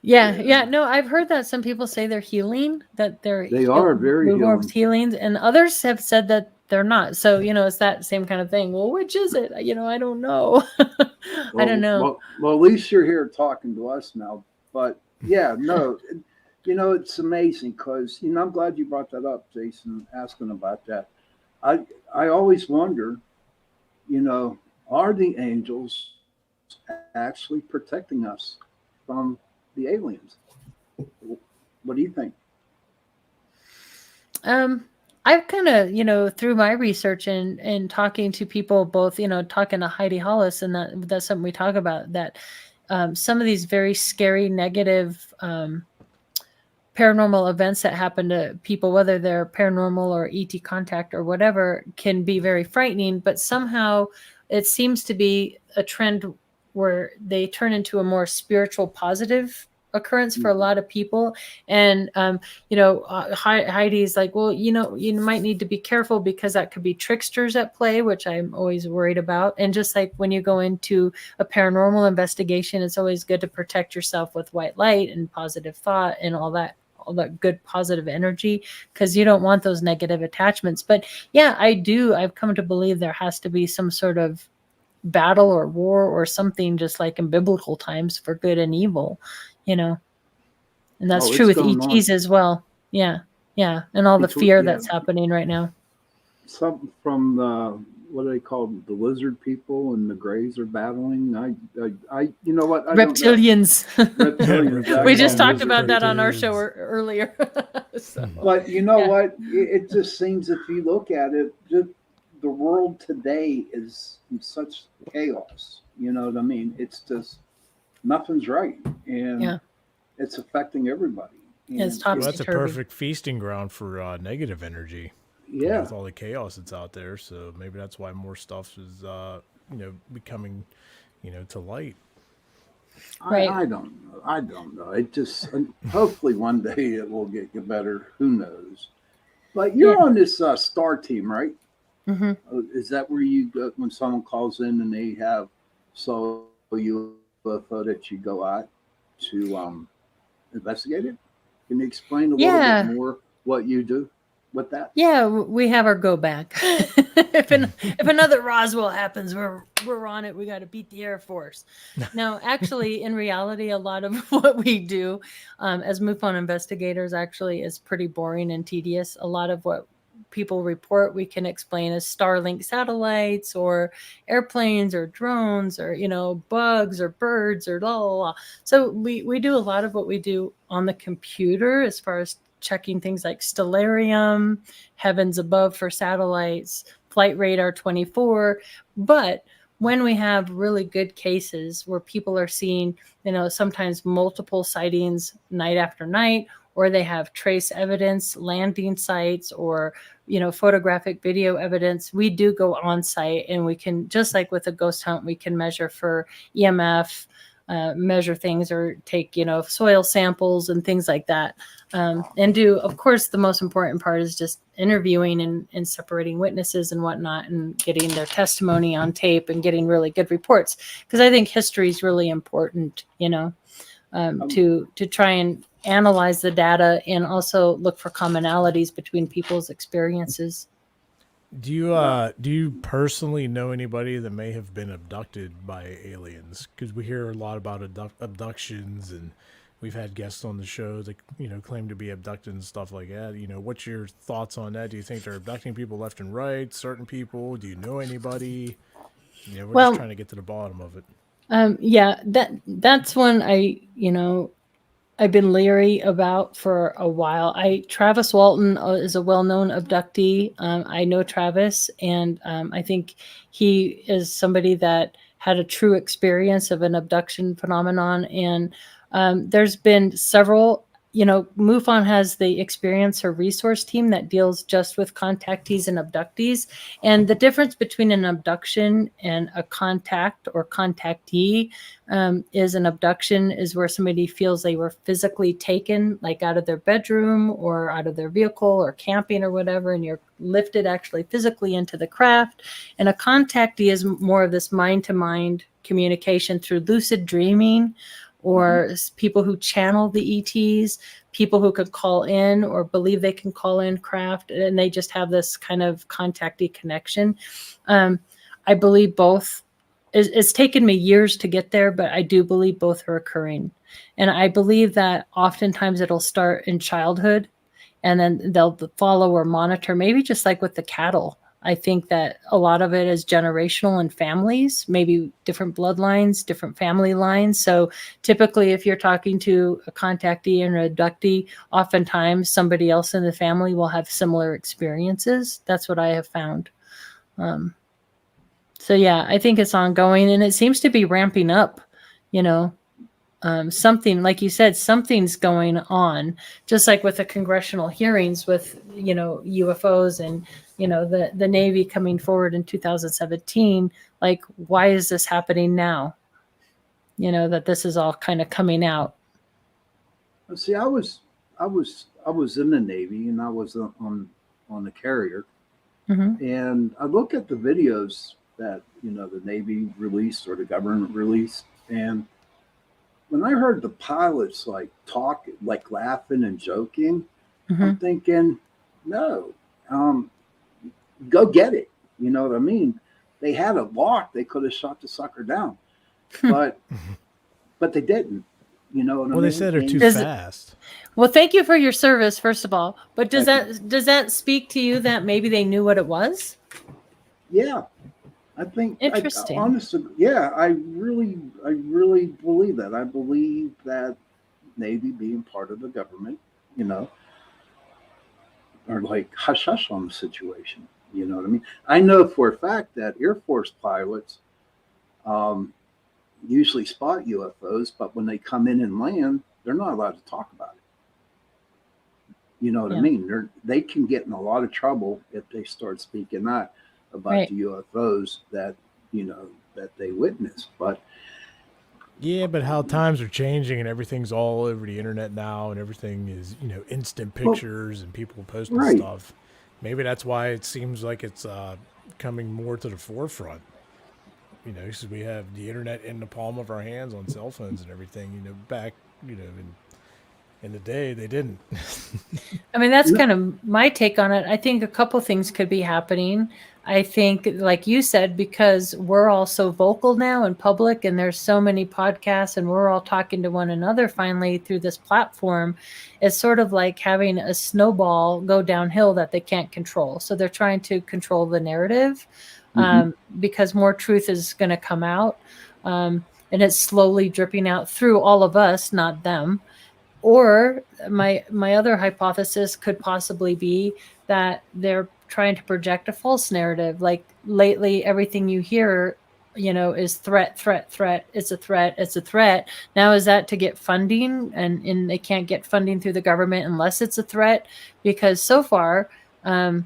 Yeah. No, I've heard that some people say they're healing, that they're They are very blue orbs healing. healing, and others have said that they're not. So, it's that same kind of thing. Well, which is it? I don't know. I don't know. Well, at least you're here talking to us now. But yeah, no, it's amazing because I'm glad you brought that up, Jason, asking about that. I always wonder, are the angels actually protecting us from the aliens? What do you think? I've kind of, through my research and talking to people, both, talking to Heidi Hollis, and that's something we talk about, that some of these very scary, negative paranormal events that happen to people, whether they're paranormal or ET contact or whatever, can be very frightening, but somehow it seems to be a trend where they turn into a more spiritual, positive occurrence for a lot of people. And Heidi's like, well, you might need to be careful because that could be tricksters at play, which I'm always worried about. And just like when you go into a paranormal investigation, it's always good to protect yourself with white light and positive thought and all that good positive energy, because you don't want those negative attachments. But yeah, I've come to believe there has to be some sort of battle or war or something, just like in biblical times, for good and evil, and that's true with ETs as well. Yeah, and all the fear that's happening right now. Something from what do they call them? The lizard people and the Greys are battling. I you know what? Reptilians. Reptilians. We just talked about that on our show earlier. So, but you know what? It just seems, if you look at it, just the world today is in such chaos. You know what I mean? It's just nothing's right, and it's affecting everybody. It's well, that's a perfect feasting ground for negative energy. Yeah, with all the chaos that's out there, so maybe that's why more stuff is becoming to light. Right. I don't know. It just hopefully one day it will get better. Who knows? But you're on this STAR team, right? Mm-hmm. Is that where you go when someone calls in and they have UFO that you go out to investigate it? Can you explain a little bit more what you do with that? Yeah, we have our go back. if another Roswell happens, we're on it. We got to beat the Air Force. Now, actually, in reality, a lot of what we do as MUFON investigators actually is pretty boring and tedious. A lot of what people report we can explain as Starlink satellites or airplanes or drones or bugs or birds or blah, blah, blah. So we do a lot of what we do on the computer as far as checking things like stellarium, heavens above for satellites, flight radar 24. But when we have really good cases where people are seeing sometimes multiple sightings night after night, or they have trace evidence, landing sites, or photographic video evidence, we do go on site, and we can, just like with a ghost hunt, we can measure for EMF, measure things, or take soil samples and things like that, and do, of course, the most important part is just interviewing and separating witnesses and whatnot, and getting their testimony on tape and getting really good reports, because I think history is really important, to try and analyze the data and also look for commonalities between people's experiences. Do you personally know anybody that may have been abducted by aliens? Because we hear a lot about abductions, and we've had guests on the show that claim to be abducted and stuff like that. What's your thoughts on that? Do you think they're abducting people left and right? Certain people? Do you know anybody? We're just trying to get to the bottom of it. Yeah, that's one I've been leery about for a while. Travis Walton is a well-known abductee. I know Travis, and I think he is somebody that had a true experience of an abduction phenomenon. And there's been several. MUFON has the experience or resource team that deals just with contactees and abductees. And the difference between an abduction and a contact or contactee is an abduction is where somebody feels they were physically taken, like out of their bedroom or out of their vehicle or camping or whatever, and you're lifted actually physically into the craft. And a contactee is more of this mind-to-mind communication through lucid dreaming, or people who channel the ETs, people who could call in or believe they can call in craft, and they just have this kind of contactee connection. I believe both. It's taken me years to get there, but I do believe both are occurring. And I believe that oftentimes it'll start in childhood, and then they'll follow or monitor, maybe just like with the cattle. I think that a lot of it is generational in families, maybe different bloodlines, different family lines. So typically, if you're talking to a contactee and an abductee, oftentimes somebody else in the family will have similar experiences. That's what I have found. So yeah, I think it's ongoing, and it seems to be ramping up. Something, like you said, something's going on, just like with the congressional hearings with, UFOs and, the Navy coming forward in 2017. Like, why is this happening now? That this is all kind of coming out. See, I was in the Navy, and I was on the carrier, and I look at the videos that the Navy released or the government released, and when I heard the pilots talk, laughing and joking, I'm thinking, no, go get it. You know what I mean? They had it locked. They could have shot the sucker down, but they didn't. You know what I mean? Well, they said they're too fast. Well, thank you for your service, first of all. But does that speak to you that maybe they knew what it was? Yeah. I think interesting. Honestly, yeah, I really believe that. I believe that Navy being part of the government, are like hush hush on the situation. You know what I mean? I know for a fact that Air Force pilots usually spot UFOs, but when they come in and land, they're not allowed to talk about it. You know what I mean? They can get in a lot of trouble if they start speaking out about the UFOs that they witnessed. But but how times are changing and everything's all over the internet now, and everything is instant pictures and people posting stuff. Maybe that's why it seems like it's coming more to the forefront. Because we have the internet in the palm of our hands on cell phones and everything. Back in the day, they didn't. I mean, that's kind of my take on it. I think a couple things could be happening. I think, like you said, because we're all so vocal now in public, and there's so many podcasts, and we're all talking to one another finally through this platform, it's sort of like having a snowball go downhill that they can't control. So they're trying to control the narrative because more truth is going to come out, and it's slowly dripping out through all of us, not them. Or my other hypothesis could possibly be that they're trying to project a false narrative. Like lately, everything you hear, is threat. It's a threat. Now, is that to get funding? And they can't get funding through the government unless it's a threat? Because so far, other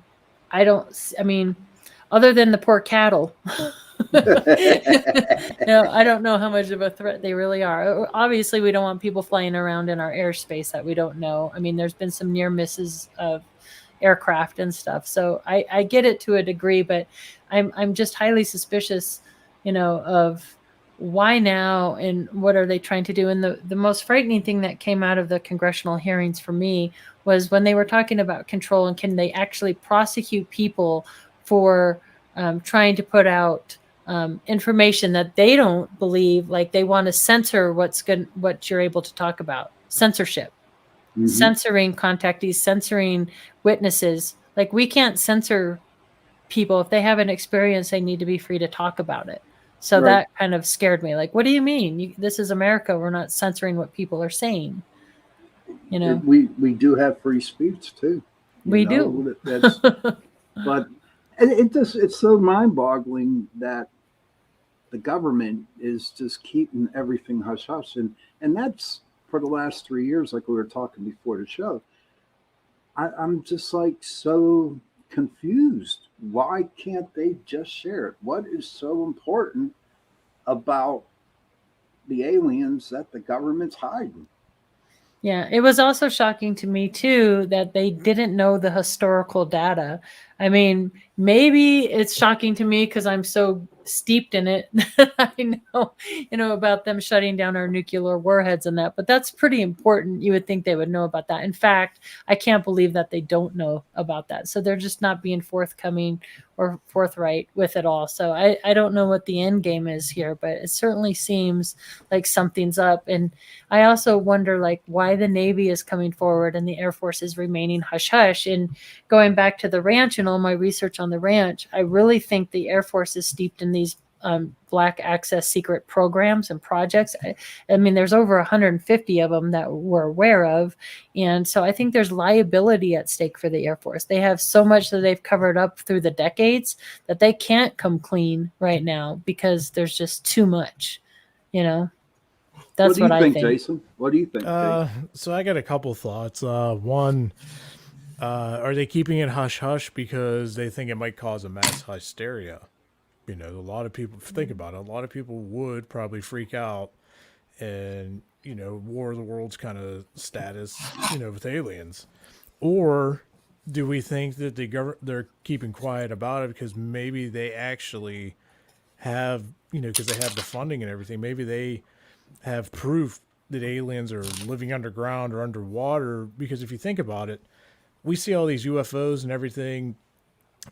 than the poor cattle, I don't know how much of a threat they really are. Obviously, we don't want people flying around in our airspace that we don't know. I mean, there's been some near misses of aircraft and stuff. So I get it to a degree, but I'm just highly suspicious, of why now and what are they trying to do. And the most frightening thing that came out of the congressional hearings for me was when they were talking about control and can they actually prosecute people for trying to put out information that they don't believe, like they want to censor what you're able to talk about. Censorship. Censoring contactees, censoring witnesses. Like, we can't censor people. If they have an experience, they need to be free to talk about it. So that kind of scared me. Like, what do you mean? This is America. We're not censoring what people are saying. We do have free speech too. We do. That's, but it's so mind-boggling that the government is just keeping everything hush hush, and that's for the last 3 years, like we were talking before the show. I'm just like so confused. Why can't they just share it? What is so important about the aliens that the government's hiding? Yeah, it was also shocking to me too that they didn't know the historical data. I mean, maybe it's shocking to me because I'm so steeped in it that I know, about them shutting down our nuclear warheads and that. But that's pretty important. You would think they would know about that. In fact, I can't believe that they don't know about that. So they're just not being forthcoming or forthright with it all. So I don't know what the end game is here, but it certainly seems like something's up. And I also wonder like why the Navy is coming forward and the Air Force is remaining hush hush. And going back to the ranch and all my research on the ranch, I really think the Air Force is steeped in these black access secret programs and projects. I mean, there's over 150 of them that we're aware of. And so I think there's liability at stake for the Air Force. They have so much that they've covered up through the decades that they can't come clean right now because there's just too much, That's what I think. Jason? What do you think? So I got a couple thoughts. One, are they keeping it hush hush because they think it might cause a mass hysteria? A lot of people think about it. A lot of people would probably freak out, and War of the Worlds kind of status, with aliens. Or do we think that they're keeping quiet about it because maybe they actually have, because they have the funding and everything, maybe they have proof that aliens are living underground or underwater? Because if you think about it, we see all these UFOs and everything.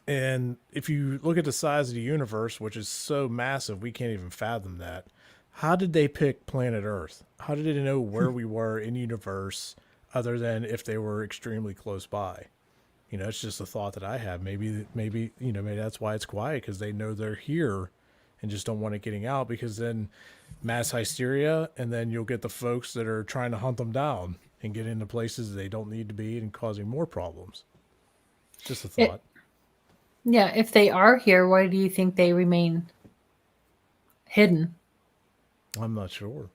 And if you look at the size of the universe, which is so massive, we can't even fathom that. How did they pick planet Earth? How did they know where we were in the universe other than if they were extremely close by? It's just a thought that I have. Maybe that's why it's quiet, because they know they're here and just don't want it getting out, because then mass hysteria, and then you'll get the folks that are trying to hunt them down and get into places they don't need to be and causing more problems. Just a thought. Yeah, if they are here, why do you think they remain hidden? I'm not sure.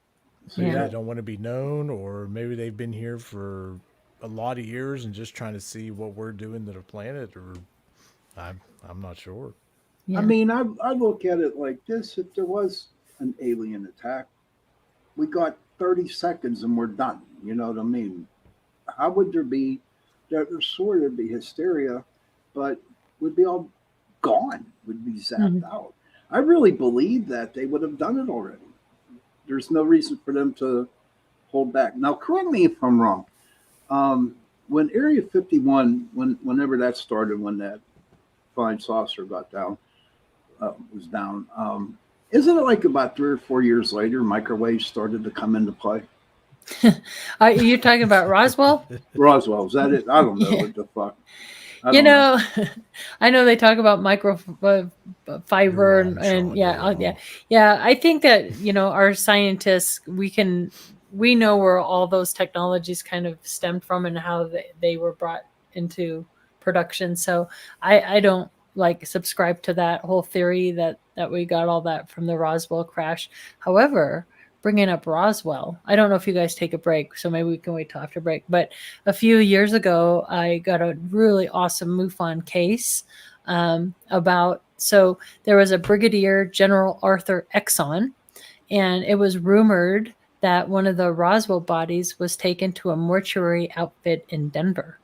So Yeah. they don't want to be known, or maybe they've been here for a lot of years and just trying to see what we're doing to the planet, or I'm not sure. Yeah. I mean, I look at it like this. If there was an alien attack, we got 30 seconds and we're done. You know what I mean? How would there be sort of be hysteria, but would be all gone, would be zapped out. I really believe that they would have done it already. There's no reason for them to hold back. Now, correct me if I'm wrong. When Area 51, whenever that started, when that flying saucer got down, was down, isn't it like about 3 or 4 years later, microwaves started to come into play? Are you talking about Roswell? Roswell, is that it? I don't know what the fuck. I know they talk about microfiber and yeah. I think that our scientists, we know where all those technologies kind of stemmed from and how they were brought into production. So I don't subscribe to that whole theory that we got all that from the Roswell crash. However, bringing up Roswell, I don't know if you guys take a break, so maybe we can wait till after break. But a few years ago, I got a really awesome MUFON case so there was a Brigadier General Arthur Exxon, and it was rumored that one of the Roswell bodies was taken to a mortuary outfit in Denver.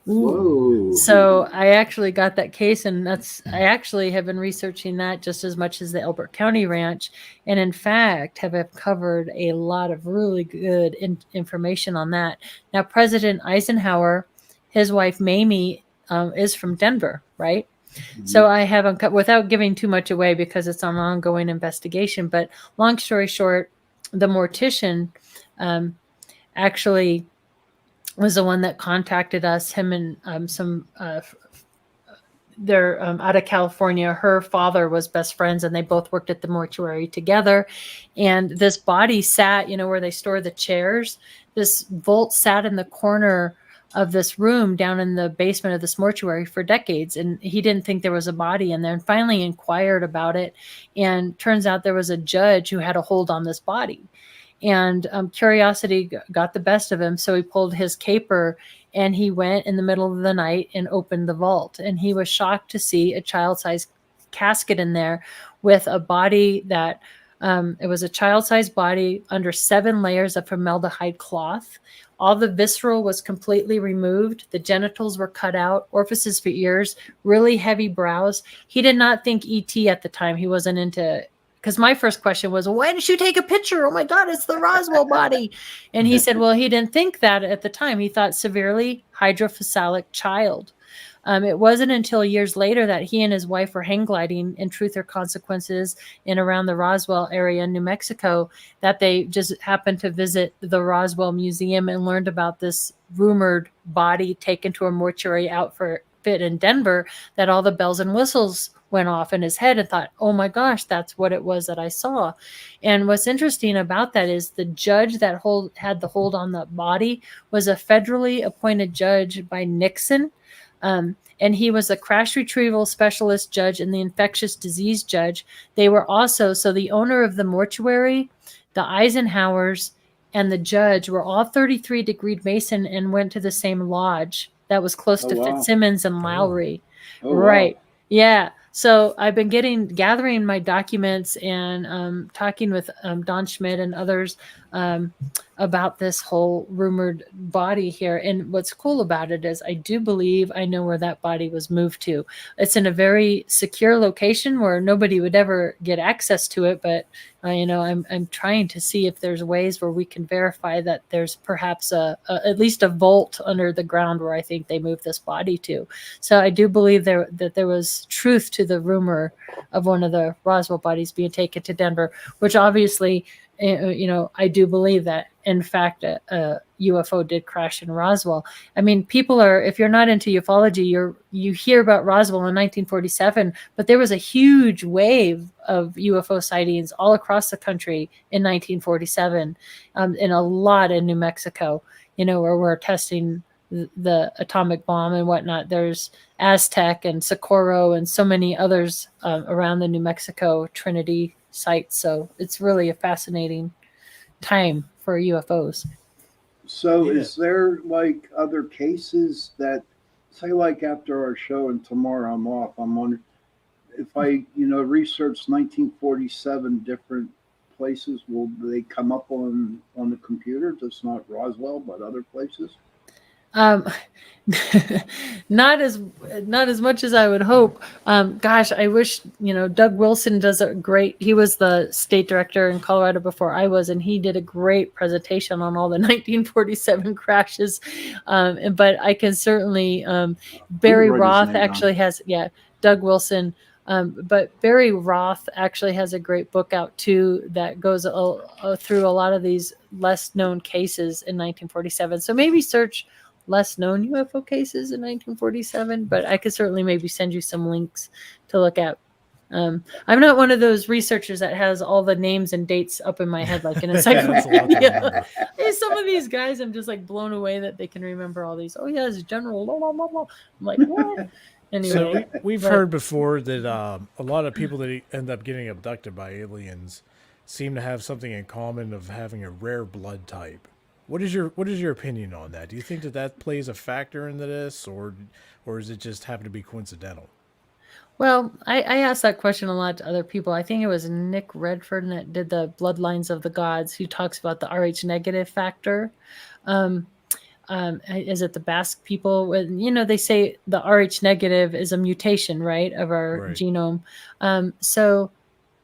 Whoa. So I actually got that case, and I actually have been researching that just as much as the Elbert County Ranch, and in fact have covered a lot of really good information on that. Now, President Eisenhower, his wife Mamie, is from Denver, right? Mm-hmm. So I haven't, without giving too much away because it's an ongoing investigation, but long story short, the mortician actually was the one that contacted us, him and they're out of California. Her father was best friends, and they both worked at the mortuary together. And this body sat, where they store the chairs. this vault sat in the corner of this room down in the basement of this mortuary for decades, and he didn't think there was a body in there, and finally inquired about it, and turns out there was a judge who had a hold on this body, and curiosity got the best of him, so he pulled his caper and he went in the middle of the night and opened the vault, and he was shocked to see a child-sized casket in there with a body that it was a child-sized body under 7 layers of formaldehyde cloth. All the visceral was completely removed. The genitals were cut out, orifices for ears, really heavy brows. He did not think ET at the time. He wasn't into, because my first question was, why did you take a picture? Oh my God, it's the Roswell body. And he said, well, he didn't think that at the time. He thought severely hydrocephalic child. It wasn't until years later that he and his wife were hang gliding in Truth or Consequences in around the Roswell area in New Mexico that they just happened to visit the Roswell Museum and learned about this rumored body taken to a mortuary outfit in Denver, that all the bells and whistles went off in his head, and thought, oh my gosh, that's what it was that I saw. And what's interesting about that is the judge that had the hold on the body was a federally appointed judge by Nixon. And he was a crash retrieval specialist judge and the infectious disease judge. They were also, so the owner of the mortuary, the Eisenhowers, and the judge were all 33-degree Mason and went to the same lodge that was close to Fitzsimmons and Lowry. Right. Wow. Yeah. So I've been gathering my documents and talking with Don Schmidt and others about this whole rumored body here. And what's cool about it is I do believe I know where that body was moved to. It's in a very secure location where nobody would ever get access to it. But, I'm trying to see if there's ways where we can verify that there's perhaps at least a vault under the ground where I think they moved this body to. So I do believe that there was truth to the rumor of one of the Roswell bodies being taken to Denver, which obviously, I do believe that, in fact, a UFO did crash in Roswell. I mean, if you're not into ufology, you hear about Roswell in 1947, but there was a huge wave of UFO sightings all across the country in 1947, and a lot in New Mexico, where we're testing the atomic bomb and whatnot. There's Aztec and Socorro and so many others around the New Mexico Trinity site. So it's really a fascinating time for UFOs. So is there like other cases that, say, like after our show and tomorrow I'm off, I'm wondering if I, research 1947 different places, will they come up on the computer, just not Roswell, but other places? Not as much as I would hope. Gosh, I wish, Doug Wilson he was the state director in Colorado before I was, and he did a great presentation on all the 1947 crashes. But I can certainly, Barry Roth actually has, Doug Wilson. But Barry Roth actually has a great book out too that goes through a lot of these less known cases in 1947. So maybe search less known UFO cases in 1947, but I could certainly maybe send you some links to look at. I'm not one of those researchers that has all the names and dates up in my head like an encyclopedia. Hey, some of these guys, I'm just like blown away that they can remember all these. Oh yeah, it's General. Blah, blah, blah, blah. I'm like, what? Anyway, so we've heard before that a lot of people that end up getting abducted by aliens seem to have something in common of having a rare blood type. What is your opinion on that? Do you think that plays a factor into this, or is it just happen to be coincidental? Well, I asked that question a lot to other people. I think it was Nick Redford that did the Bloodlines of the Gods, who talks about the Rh negative factor. Is it the Basque people? They say the Rh negative is a mutation, right, of our genome. So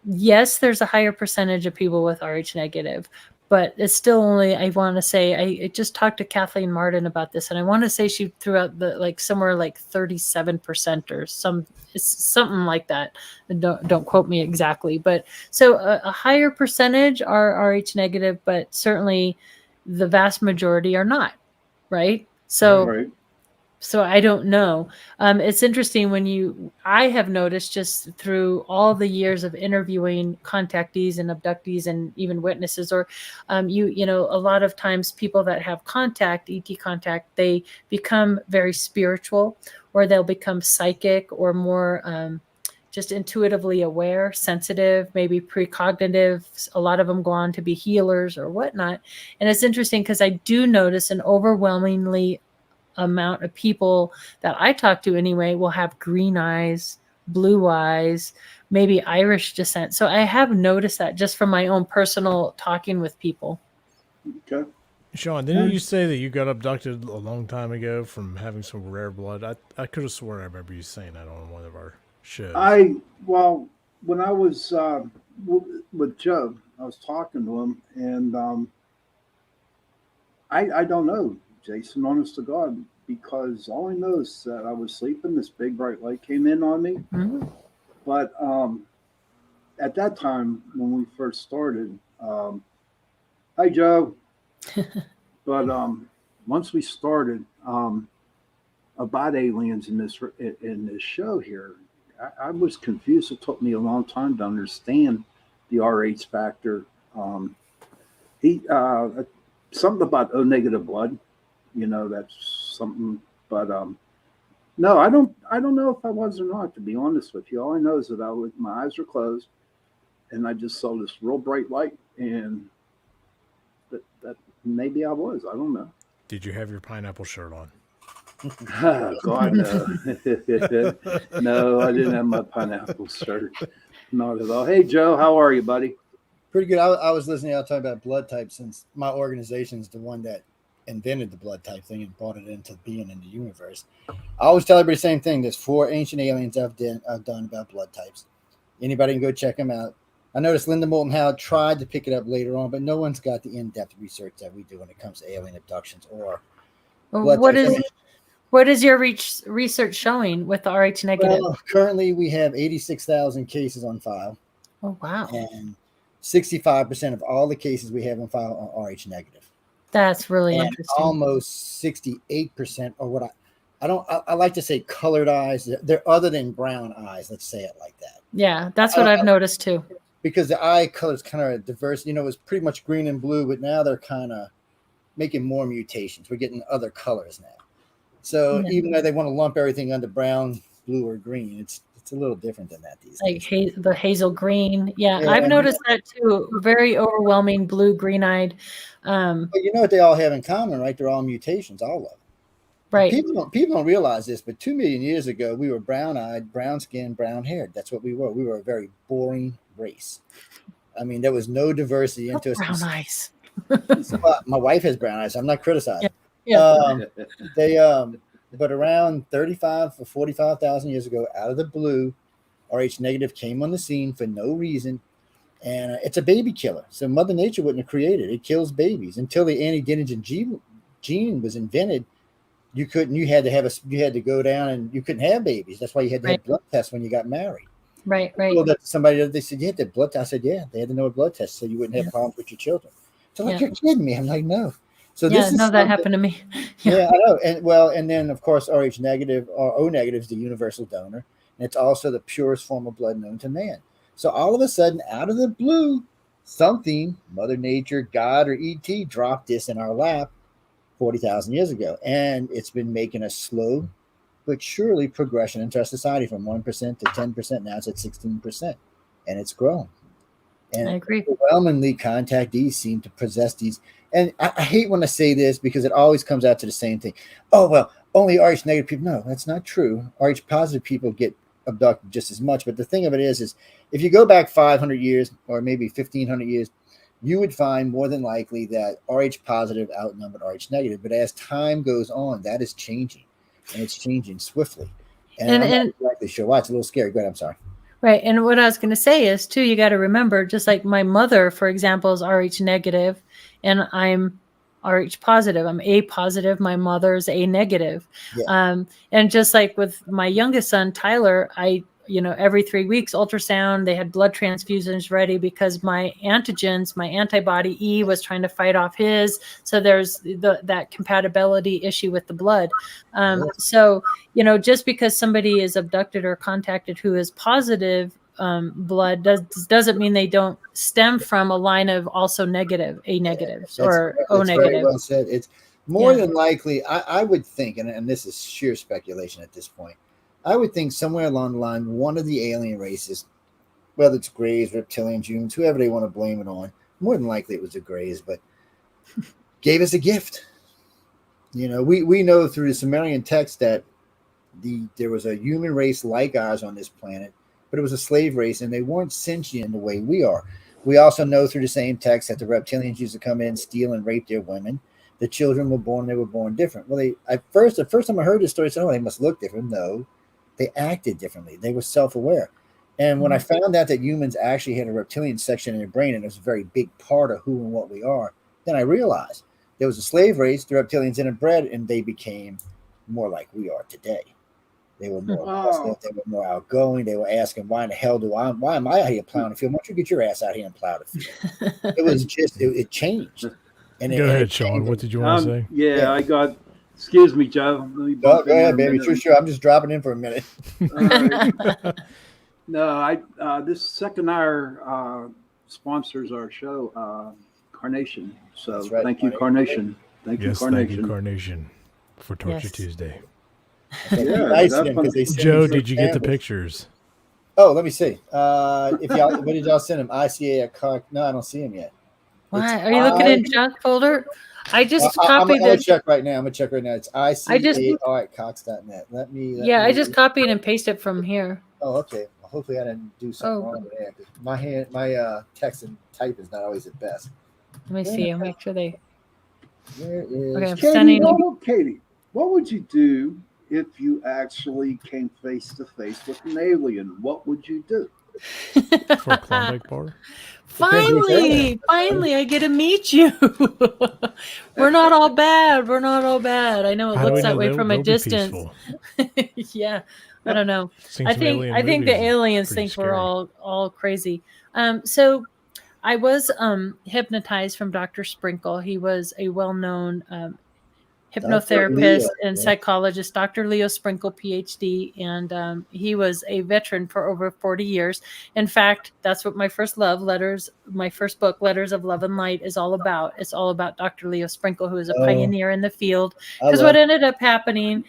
yes, there's a higher percentage of people with Rh negative. But it's still only, I want to say, I just talked to Kathleen Martin about this, and I want to say she threw out somewhere like 37% or something like that. Don't quote me exactly. But so a higher percentage are Rh negative, but certainly the vast majority are not, right? So So I don't know. It's interesting I have noticed just through all the years of interviewing contactees and abductees and even witnesses, or a lot of times people that have ET contact, they become very spiritual, or they'll become psychic, or more just intuitively aware, sensitive, maybe precognitive. A lot of them go on to be healers or whatnot. And it's interesting because I do notice an overwhelmingly amount of people that I talk to anyway will have green eyes, blue eyes, maybe Irish descent. So I have noticed that just from my own personal talking with people. Okay. Sean, didn't you say that you got abducted a long time ago from having some rare blood? I could have sworn I remember you saying that on one of our shows. When I was with Joe, I was talking to him, and I don't know, Jason, honest to God, because all I know is that I was sleeping, this big bright light came in on me. Mm-hmm. But at that time, when we first started, hi, Joe. But once we started about aliens in this show here, I was confused. It took me a long time to understand the RH factor. Something about O negative blood, that's something. But no, I don't know if I was or not, to be honest with you. All I know is that my eyes were closed, and I just saw this real bright light, and that maybe I was. I don't know. Did you have your pineapple shirt on? Oh, God, no. No, I didn't have my pineapple shirt. Not at all. Hey, Joe, how are you, buddy? Pretty good. I was listening to y'all talk about blood types, since my organization is the one that invented the blood type thing and brought it into being in the universe. I always tell everybody the same thing. There's 4 ancient aliens I've done about blood types. Anybody can go check them out. I noticed Linda Moulton Howe tried to pick it up later on, but no one's got the in-depth research that we do when it comes to alien abductions or blood types. What is your research showing with the RH negative? Well, currently we have 86,000 cases on file. Oh, wow. And 65% of all the cases we have on file are RH negative. That's really and interesting. Almost 68% are what I like to say colored eyes. They're other than brown eyes. Let's say it like that. Yeah, that's what I've noticed too. Because the eye color is kind of diverse. It was pretty much green and blue, but now they're kind of making more mutations. We're getting other colors now. So even though they want to lump everything under brown, blue, or green, it's a little different than that these days. Like the hazel green. Yeah, I've noticed that too. Very overwhelming blue, green-eyed. But you know what they all have in common, right? They're all mutations, all of them. Right. People don't realize this, but 2 million years ago, we were brown-eyed, brown-skinned, brown-haired. That's what we were. We were a very boring race. I mean, there was no diversity into us. Brown eyes. My wife has brown eyes. I'm not criticizing. Yeah. But around 35 or 45,000 years ago, out of the blue, RH negative came on the scene for no reason, and it's a baby killer. So Mother Nature wouldn't have created it. It kills babies. Until the antedenogen gene was invented, you had to go down and you couldn't have babies. That's why you had to have blood tests when you got married. Right. Somebody, they said, you had to have blood tests. I said, yeah, they had to know a blood test so you wouldn't have problems with your children. So like, you're kidding me. I'm like, no. So that happened to me. Yeah, I know. And then of course RH negative or O negative is the universal donor, and it's also the purest form of blood known to man. So all of a sudden, out of the blue, something, Mother Nature, God, or ET dropped this in our lap 40,000 years ago, and it's been making a slow but surely progression into our society from 1% to 10%. Now it's at 16%, and it's grown. And I agree. Overwhelmingly, contactees seem to possess these. And I hate when I say this because it always comes out to the same thing. Oh, well, only RH negative people. No, that's not true. RH positive people get abducted just as much. But the thing of it is if you go back 500 years or maybe 1,500 years, you would find more than likely that RH positive outnumbered RH negative. But as time goes on, that is changing, and it's changing swiftly. And I'm not exactly sure why. It's a little scary. Go ahead. I'm sorry. Right. And what I was going to say is, too, you got to remember, just like my mother, for example, is RH negative, and I'm RH positive. I'm A positive. My mother's A negative. Yeah. And just like with my youngest son, Tyler, every 3 weeks ultrasound. They had blood transfusions ready because my antigens, my antibody E was trying to fight off his. So there's that compatibility issue with the blood. So, just because somebody is abducted or contacted who is positive blood doesn't mean they don't stem from a line of also negative, A negatives or O negative. Very well said. It's more than likely, I would think, and this is sheer speculation at this point, I would think somewhere along the line, one of the alien races, whether it's Greys, reptilians, humans, whoever they want to blame it on, more than likely it was the Greys, but gave us a gift. We know through the Sumerian text that there was a human race like ours on this planet, but it was a slave race, and they weren't sentient the way we are. We also know through the same text that the reptilians used to come in, steal, and rape their women. The children were born different. Well, the first time I heard this story, I said, oh, they must look different. No, they acted differently. They were self-aware. And when I found out that humans actually had a reptilian section in their brain, and it was a very big part of who and what we are, then I realized there was a slave race, the reptilians interbred, and they became more like we are today. They were more positive, they were more outgoing. They were asking, why in the hell why am I out here plowing the field? Why don't you get your ass out here and plow the field? It was just, it changed. And Go ahead, Sean. What did you want to say? Yeah, I got, excuse me, Joe. Go ahead, baby. Sure. I'm just dropping in for a minute. No, this second hour sponsors our show, Carnation. So That's right, thank you, Carnation. Thank you, Carnation. Thank you, Carnation, for Torture Tuesday. Joe, did you get the pictures? Oh, let me see. What did y'all send him? ICA at Cock? No, I don't see him yet. Why? Are you looking in junk folder? I just copied it. I'm gonna check right now. It's ICA at Cox.net. Let me. I just copied and pasted it from here. Oh, okay. Well, hopefully I didn't do something wrong with that. My text and type is not always the best. Let me see. I'll make sure they. Where is Okay, I'm sending. Katie, what would you do if you actually came face to face with an alien? What would you do? For a Klondike bar? Finally, I get to meet you. We're not all bad. I know it looks that way from a distance. Yeah, I don't know. I think the aliens think we're all crazy. So I was hypnotized from Dr. Sprinkle. He was a well-known hypnotherapist and psychologist, Dr. Leo Sprinkle, PhD, and he was a veteran for over 40 years. In fact, that's what my first book, Letters of Love and Light, is all about. It's all about Dr. Leo Sprinkle, who is a pioneer in the field. Because what ended up happening,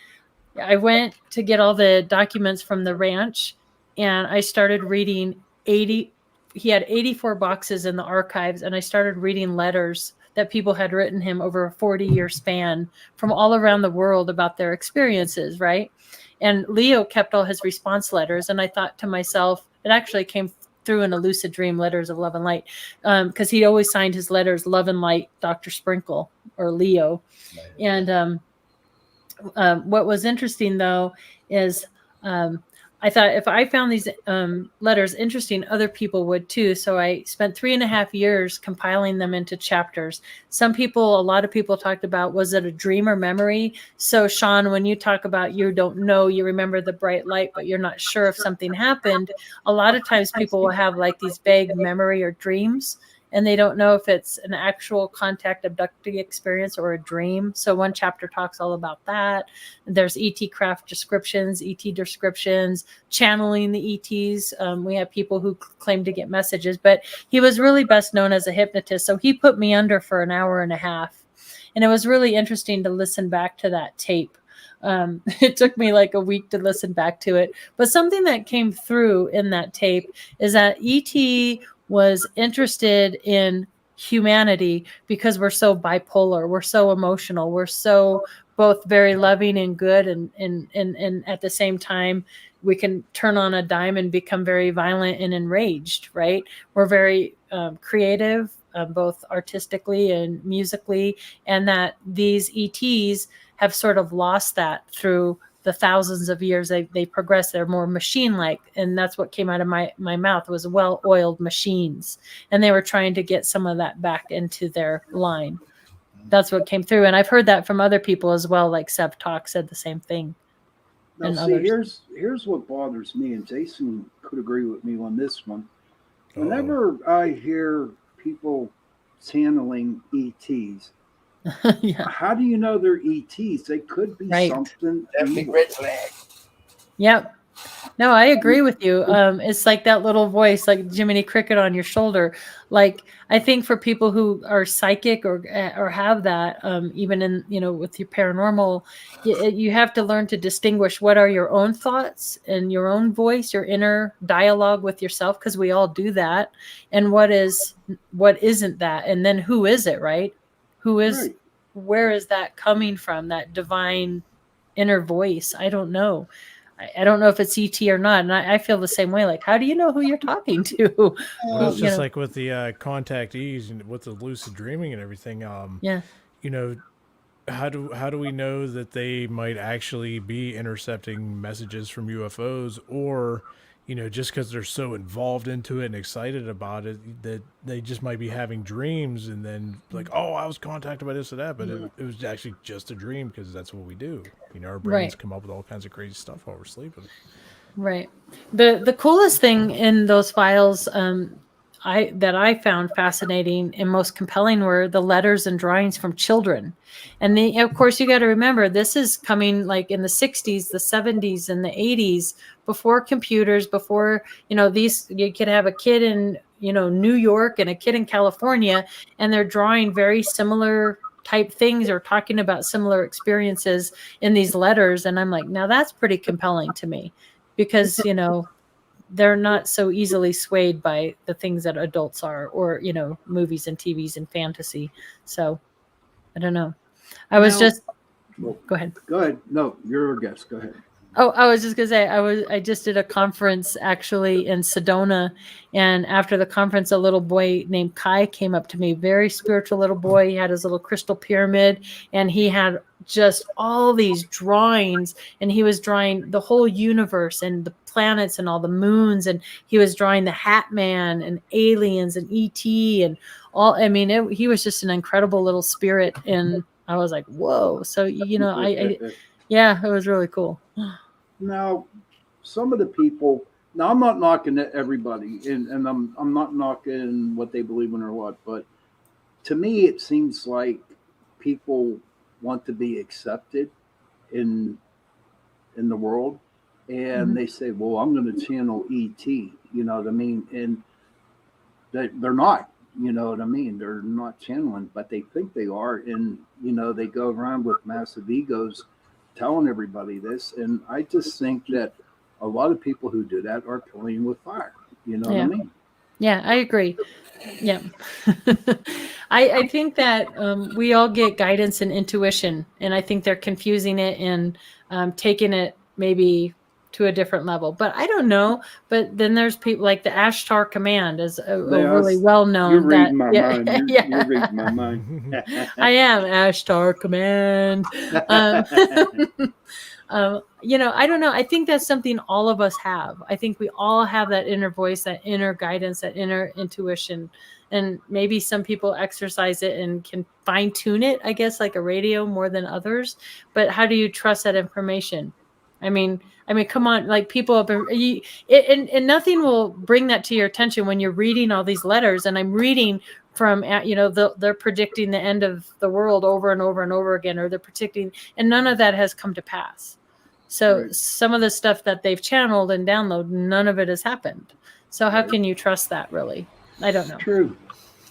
I went to get all the documents from the ranch, and I started reading he had 84 boxes in the archives, and I started reading letters that people had written him over a 40-year span from all around the world about their experiences, right? And Leo kept all his response letters, and I thought to myself, it actually came through in a lucid dream, Letters of Love and Light, because he always signed his letters Love and Light, Dr. Sprinkle, or Leo. And what was interesting, though, is I thought if I found these letters interesting, other people would too. So I spent 3.5 years compiling them into chapters. A lot of people talked about, was it a dream or memory? So Sean, when you talk about you don't know, you remember the bright light, but you're not sure if something happened. A lot of times people will have like these vague memory or dreams, and they don't know if it's an actual contact abducting experience or a dream. So one chapter talks all about that. There's ET craft descriptions, channeling the ETs. We have people who claim to get messages, but he was really best known as a hypnotist. So he put me under for an hour and a half. And it was really interesting to listen back to that tape. It took me like a week to listen back to it. But something that came through in that tape is that ET was interested in humanity because we're so bipolar, we're so emotional, we're so both very loving and good, and at the same time we can turn on a dime and become very violent and enraged, right? We're very creative, both artistically and musically, and that these ETs have sort of lost that through the thousands of years they progress. They're more machine-like, and that's what came out of my mouth was well-oiled machines, and they were trying to get some of that back into their line. That's what came through, and I've heard that from other people as well, like Seb Talk said the same thing. Now, and see, others. here's what bothers me, and Jason could agree with me on this one. Uh-oh. Whenever I hear people channeling ETs, Yeah, how do you know they're ETs? They could be right. something That big evil. red flag. Yep. No, I agree with you. It's like that little voice, like Jiminy Cricket on your shoulder. Like, I think for people who are psychic or have that, even in, with your paranormal, you have to learn to distinguish what are your own thoughts and your own voice, your inner dialogue with yourself, because we all do that, and what isn't that, and then who is it, right? Who is, Right. where is that coming from? That divine inner voice? I don't know. I don't know if it's ET or not, and I feel the same way. Like, how do you know who you're talking to? Well, it's just like with the contactees and with the lucid dreaming and everything. Yeah, How do we know that they might actually be intercepting messages from UFOs, or just because they're so involved into it and excited about it, that they just might be having dreams and then like, oh, I was contacted by this or that, but it was actually just a dream, because that's what we do. Our brains Right. come up with all kinds of crazy stuff while we're sleeping. right. The coolest thing in those files that I found fascinating and most compelling were the letters and drawings from children. And of course, you got to remember, this is coming like in the 60s, the 70s, and the 80s, before computers, before, you could have a kid in, New York and a kid in California, and they're drawing very similar type things or talking about similar experiences in these letters. And I'm like, now that's pretty compelling to me, because, they're not so easily swayed by the things that adults are, or, movies and TVs and fantasy. So I don't know. I was Now- just, go ahead. Go ahead. No, you're a guest. Go ahead. Oh, I was just gonna say, I just did a conference actually in Sedona, and after the conference, a little boy named Kai came up to me, very spiritual little boy. He had his little crystal pyramid, and he had just all these drawings, and he was drawing the whole universe and the planets and all the moons, and he was drawing the Hat Man and aliens and ET and all. I mean, he was just an incredible little spirit, and I was like, whoa. So yeah, it was really cool. Now, some of the people. Now, I'm not knocking everybody, and I'm not knocking what they believe in or what. But to me, it seems like people want to be accepted in the world, and they say, "Well, I'm going to channel ET." You know what I mean? And they're not. You know what I mean? They're not channeling, but they think they are, and they go around with massive egos, telling everybody this. And I just think that a lot of people who do that are playing with fire. You know what I mean? Yeah, I agree. Yeah. I think that we all get guidance and intuition, and I think they're confusing it and taking it maybe to a different level. But I don't know. But then there's people like the Ashtar Command is a really well known. You're reading my mind. You're reading my mind. I am Ashtar Command. I don't know. I think that's something all of us have. I think we all have that inner voice, that inner guidance, that inner intuition. And maybe some people exercise it and can fine tune it, I guess, like a radio more than others. But how do you trust that information? I mean, come on, like people have been, and nothing will bring that to your attention when you're reading all these letters. And I'm reading from, they're predicting the end of the world over and over and over again, or they're predicting, and none of that has come to pass. So some of the stuff that they've channeled and downloaded, none of it has happened. So how can you trust that, really? I don't know. True.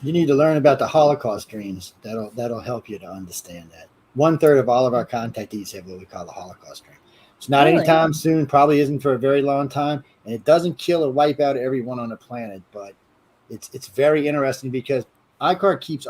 You need to learn about the Holocaust dreams. That'll help you to understand that. 1/3 of all of our contactees have what we call the Holocaust dream. It's not anytime soon, probably isn't for a very long time, and it doesn't kill or wipe out everyone on the planet, but it's very interesting because ICAR keeps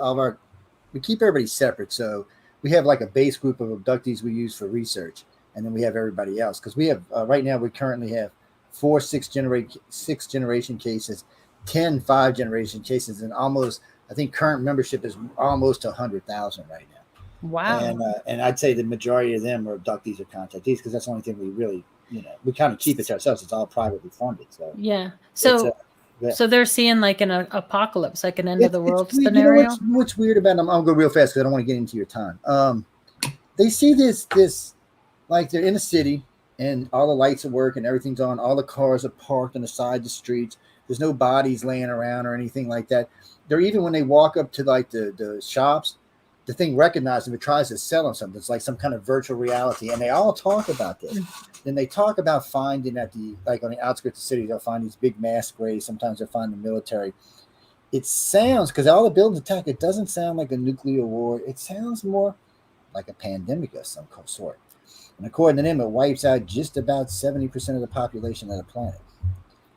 we keep everybody separate. So we have like a base group of abductees we use for research, and then we have everybody else, because we have right now we currently have 4 6th-generation cases, 10 5th-generation cases, and almost, I think current membership is almost 100,000 right now. Wow. And I'd say the majority of them are abductees or contactees, because that's the only thing we really, we kind of keep it to ourselves. It's all privately funded. So yeah. So they're seeing like an apocalypse, like an end of the world scenario. What's weird about them? I'll go real fast because I don't want to get into your time. They see this like they're in a city, and all the lights are working, everything's on, all the cars are parked on the side of the streets. There's no bodies laying around or anything like that. They're even when they walk up to like the shops, the thing recognizes them. It tries to sell them something. It's like some kind of virtual reality, and they all talk about this. Then they talk about finding on the outskirts of cities, they'll find these big mass graves. Sometimes they'll find the military. It sounds, because all the buildings attack, it doesn't sound like a nuclear war. It sounds more like a pandemic of some sort. And according to them, it wipes out just about 70% of the population of the planet.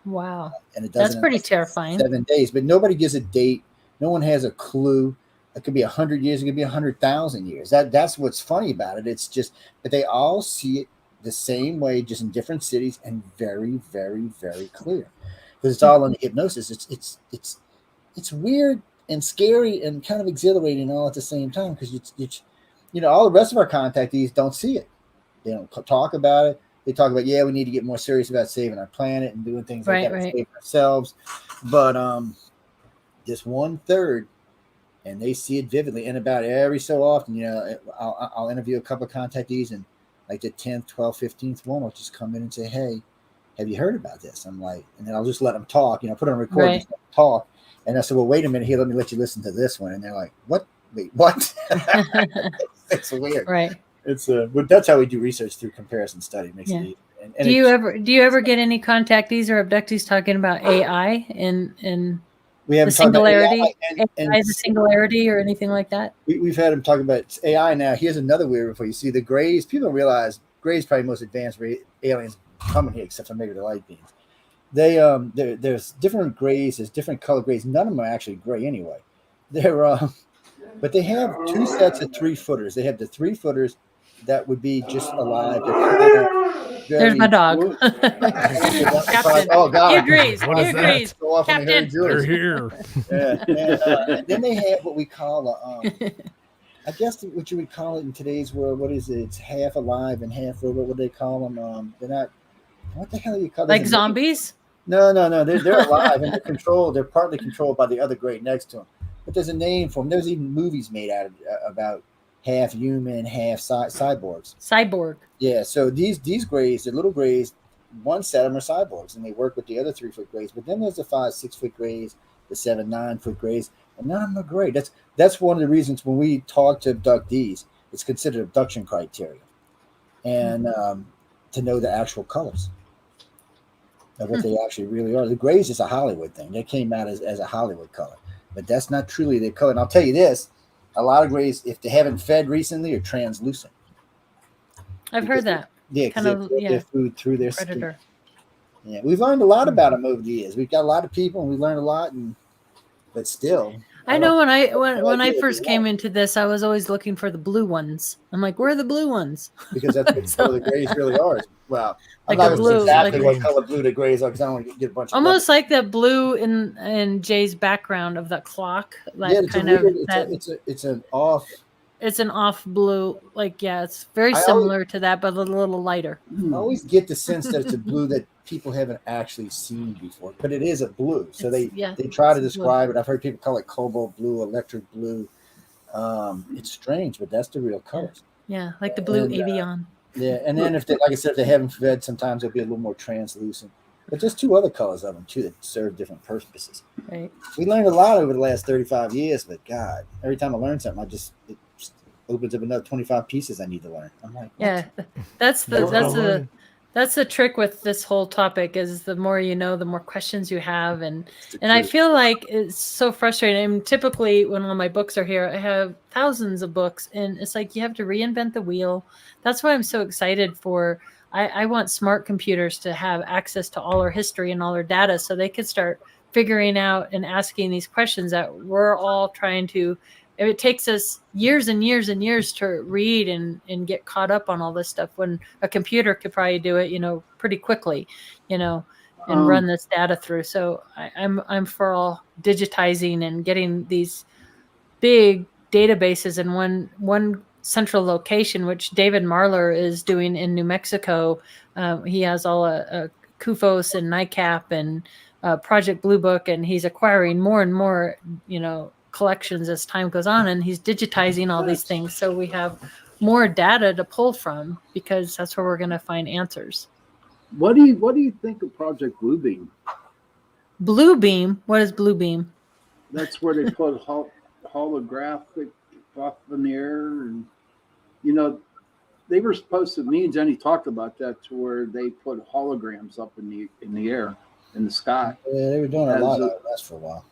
Wow. And it That's doesn't pretty terrifying. 7 days, but nobody gives a date. No one has a clue. It could be 100 years. It could be 100,000 years. That's what's funny about it. It's just that they all see it the same way, just in different cities, and very, very, very clear. Because it's all under hypnosis. It's weird and scary and kind of exhilarating all at the same time. Because it's all the rest of our contactees don't see it. They don't talk about it. They talk about, we need to get more serious about saving our planet and doing things like that to save ourselves. But just 1/3, and they see it vividly. And about every so often, I'll interview a couple of contactees, and like the 10th, 12th, 15th one will just come in and say, hey, have you heard about this? I'm like, and then I'll just let them talk, put on record, just let them talk. And I said, well, wait a minute here. Let me let you listen to this one. And they're like, what? Wait, what? It's weird. Right. It's but that's how we do research, through comparison study. It makes it easy. And do you ever get any contactees or abductees talking about AI and we haven't the singularity, AI and the singularity or anything like that? We've had them talk about AI. Now, here's another weird one for you. See, the Greys, people don't realize Greys probably most advanced aliens coming here, except for maybe the light beings. There's different Greys, there's different color Greys. None of them are actually gray anyway. But they have two sets of 3-footers. They have the 3-footers that would be just alive. There's my dog. Captain. Oh, God. He agrees. What is that? Captain. They're here. And then they have what we call I guess what you would call it in today's world. What is it? It's half alive and half robot. What do they call them? They're not. What the hell do you call them? Like zombies? No. They're alive and they're controlled. They're partly controlled by the other Grey next to them. But there's a name for them. There's even movies made out of about half human, half cyborgs. Cyborg. Yeah. So these Greys, the little Greys, one set of them are cyborgs, and they work with the other 3-foot Greys. But then there's the 5-6-foot Greys, the 7-9-foot Greys, and none of them are gray. That's one of the reasons when we talk to abductees, it's considered abduction criteria, and to know the actual colors of what they actually really are. The Greys is a Hollywood thing. They came out as a Hollywood color, but that's not truly their color. And I'll tell you this. A lot of Greys, if they haven't fed recently, are translucent. I've heard that. Yeah, because they their food through their predator. Skin. Yeah, we've learned a lot about them over the years. We've got a lot of people, and we learned a lot. But still, I know when I first came into this, I was always looking for the blue ones. I'm like, where are the blue ones? Because that's what the Greys really are. Well, like I'm not blue, exactly like what color blue the Greys are, because I don't want to get a bunch of almost like that blue in Jay's background of that clock. Like it's an off blue. Like, it's very similar to that, but a little lighter. I always get the sense that it's a blue that people haven't actually seen before, but it is a blue. So they try to describe it. I've heard people call it cobalt blue, electric blue. It's strange, but that's the real colors. Yeah, like the blue avian. And then if they, like I said, if they haven't fed, sometimes they'll be a little more translucent. But there's 2 other colors of them too that serve different purposes. Right. We learned a lot over the last 35 years, but God, every time I learn something, it opens up another 25 pieces I need to learn. I'm like, what? That's the trick with this whole topic is the more you know, the more questions you have. And I feel like it's so frustrating. I mean, typically when all my books are here, I have thousands of books, and it's like you have to reinvent the wheel. That's why I'm so excited for, I want smart computers to have access to all our history and all our data so they could start figuring out and asking these questions that we're all trying to. It takes us years and years and years to read and get caught up on all this stuff when a computer could probably do it, pretty quickly, and run this data through. So I'm for all digitizing and getting these big databases in one central location, which David Marler is doing in New Mexico. He has all a CUFOS and NICAP and Project Blue Book, and he's acquiring more and more, collections as time goes on, and he's digitizing all these things. So we have more data to pull from, because that's where we're going to find answers. What do you think of Project Bluebeam? Bluebeam? What is Bluebeam? That's where they put holographic up in the air, and you know, they were supposed to. Me and Jenny talked about that, to where they put holograms up in the air, in the sky. Yeah, they were doing a lot of that for a while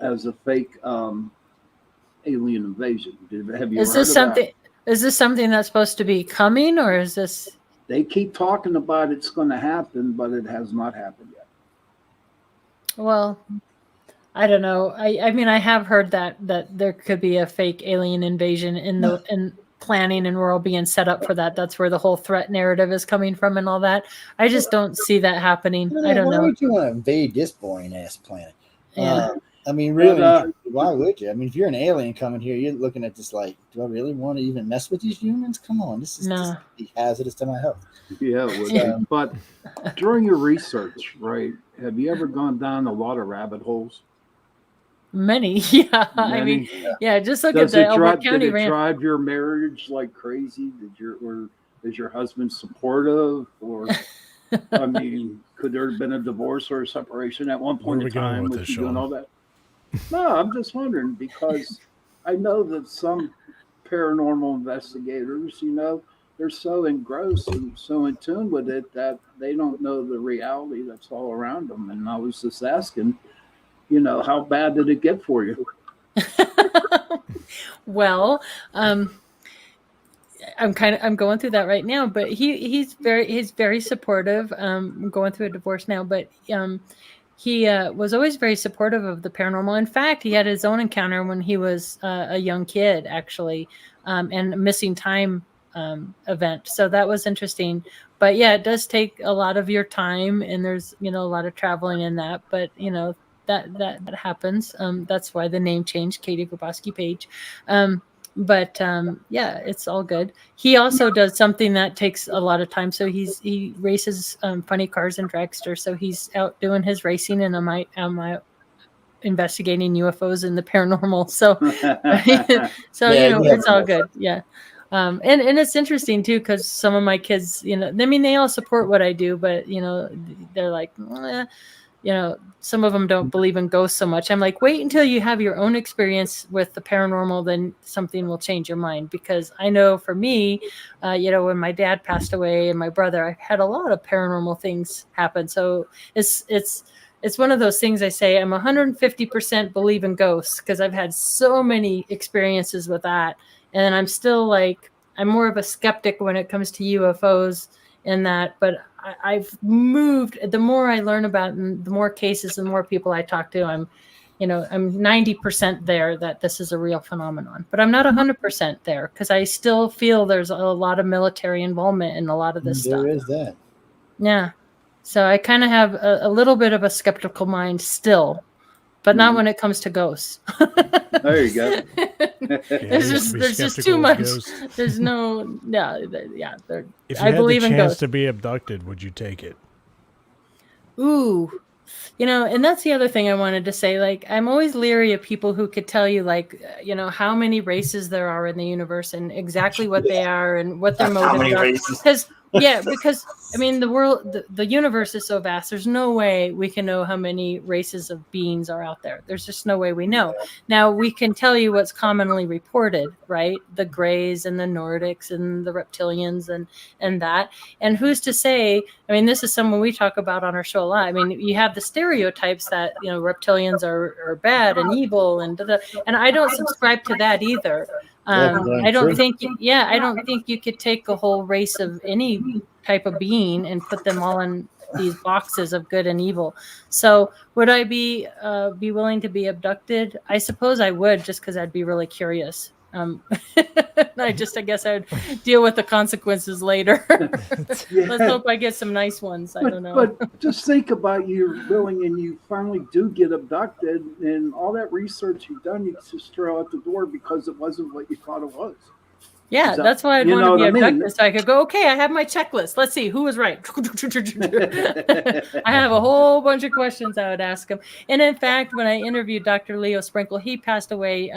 as a fake alien invasion. Have you Is ever this heard something? of Is this something that's supposed to be coming, or is this? They keep talking about it's going to happen, but it has not happened yet. Well, I don't know. I mean, I have heard that there could be a fake alien invasion in planning, and we're all being set up for that. That's where the whole threat narrative is coming from and all that. I just don't see that happening. I don't know. Why would you want to invade this boring ass planet? Yeah. I mean, really, why would you? I mean, if you're an alien coming here, you're looking at this like, do I really want to even mess with these humans? Come on, this is hazardous to my health. Yeah, it would be. But during your research, right, have you ever gone down a lot of rabbit holes? Many, yeah. I mean, yeah. Just look at the Elbert County. Did it drive your marriage like crazy? Is your husband supportive, or I mean, could there have been a divorce or a separation at one point in time? Was you doing all that? No, I'm just wondering, because I know that some paranormal investigators, you know, they're so engrossed and so in tune with it that they don't know the reality that's all around them. And I was just asking, you know, how bad did it get for you? Well, I'm going through that right now, but he's very supportive. I'm going through a divorce now, but he was always very supportive of the paranormal. In fact, he had his own encounter when he was a young kid, actually, and a missing time event. So that was interesting. But yeah, it does take a lot of your time, and there's, you know, a lot of traveling in that. But you know, that happens. That's why the name changed, Katie Griboski Paige. But yeah, it's all good. He also does something that takes a lot of time. So he races funny cars and dragster. So he's out doing his racing, and I'm investigating UFOs and the paranormal. So so yeah, you know, it's all good. Yeah. And it's interesting too, because some of my kids, you know, I mean, they all support what I do, but you know, they're like, you know, some of them don't believe in ghosts so much. I'm like, wait until you have your own experience with the paranormal, then something will change your mind. Because I know for me, you know, when my dad passed away and my brother, I had a lot of paranormal things happen. So it's one of those things I say I'm 150% believe in ghosts, because I've had so many experiences with that. And I'm still like, I'm more of a skeptic when it comes to UFOs and that, but I've moved. The more I learn about, and the more cases, the more people I talk to, I'm 90% there that this is a real phenomenon, but I'm not 100% there, because I still feel there's a lot of military involvement in a lot of this stuff. There is that. Yeah. So I kind of have a little bit of a skeptical mind still, but not when it comes to ghosts. There you go. There's just too much. There's no, yeah. If you I had believe the in chance ghosts. to be abducted, would you take it? Ooh, you know, and that's the other thing I wanted to say. Like, I'm always leery of people who could tell you, like, you know, how many races there are in the universe and exactly what they are and what their motives are. Because I mean, the world, the universe is so vast. There's no way we can know how many races of beings are out there. There's just no way we know. Now, we can tell you what's commonly reported, right? The Greys and the Nordics and the reptilians and that. And who's to say? I mean, this is someone we talk about on our show a lot. I mean, you have the stereotypes that, you know, reptilians are bad and evil and I don't subscribe to that either. I don't think you could take a whole race of any type of being and put them all in these boxes of good and evil. So would I be willing to be abducted? I suppose I would, just because I'd be really curious. I guess I'd deal with the consequences later. Let's hope I get some nice ones. I don't know. But just think about you're willing and you finally do get abducted, and all that research you've done, you just throw out the door because it wasn't what you thought it was. Yeah, So, that's why I'd you want know to be what I mean? abducted, so I could go, okay, I have my checklist. Let's see who was right. I have a whole bunch of questions I would ask him. And in fact, when I interviewed Dr. Leo Sprinkle, he passed away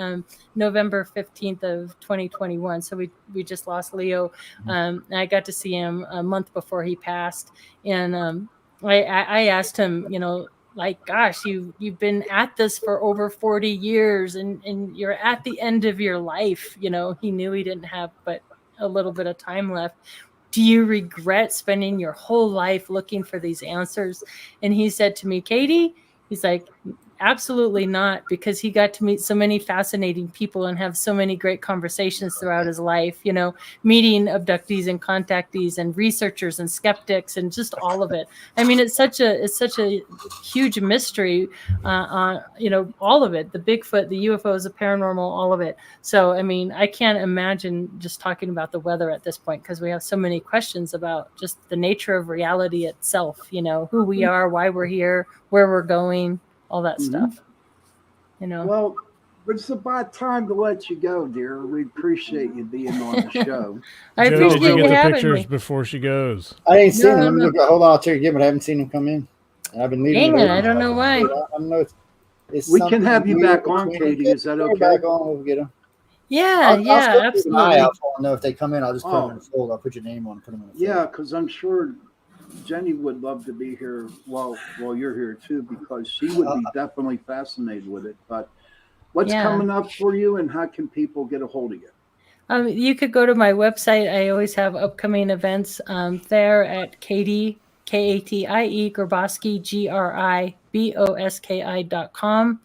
November 15th of 2021. So we just lost Leo. I got to see him a month before he passed. And I asked him, you know, like, gosh, you've been at this for over 40 years and you're at the end of your life. You know, he knew he didn't have but a little bit of time left. Do you regret spending your whole life looking for these answers? And he said to me, Katie, he's like, absolutely not, because he got to meet so many fascinating people and have so many great conversations throughout his life, you know, meeting abductees and contactees and researchers and skeptics and just all of it. I mean, it's such a huge mystery, you know, all of it, the Bigfoot, the UFOs, the paranormal, all of it. So, I mean, I can't imagine just talking about the weather at this point, because we have so many questions about just the nature of reality itself, you know, who we are, why we're here, where we're going, all that stuff, you know. Well, it's about time to let you go, dear. We appreciate you being on the show. I Joe, appreciate did you you get the having pictures me. before she goes? I ain't seen No, him. no. Hold on, I'll tell you again, but I haven't seen him come in. And I've been leaving. Dang it, I don't know why. I don't know. It's We can have you something back weird on, between- Katie. Is that We're okay? back on. We'll get him. Yeah, I'll still keep an eye absolutely. out for him, though. If they come in, I'll just put them in a folder. I'll put your name on and put them in a folder. Yeah, because I'm sure Jenny would love to be here while you're here too, because she would be definitely fascinated with it. But what's coming up for you, and how can people get a hold of you? You could go to my website. I always have upcoming events there at Katie, Katie, Griboski, Griboski.com.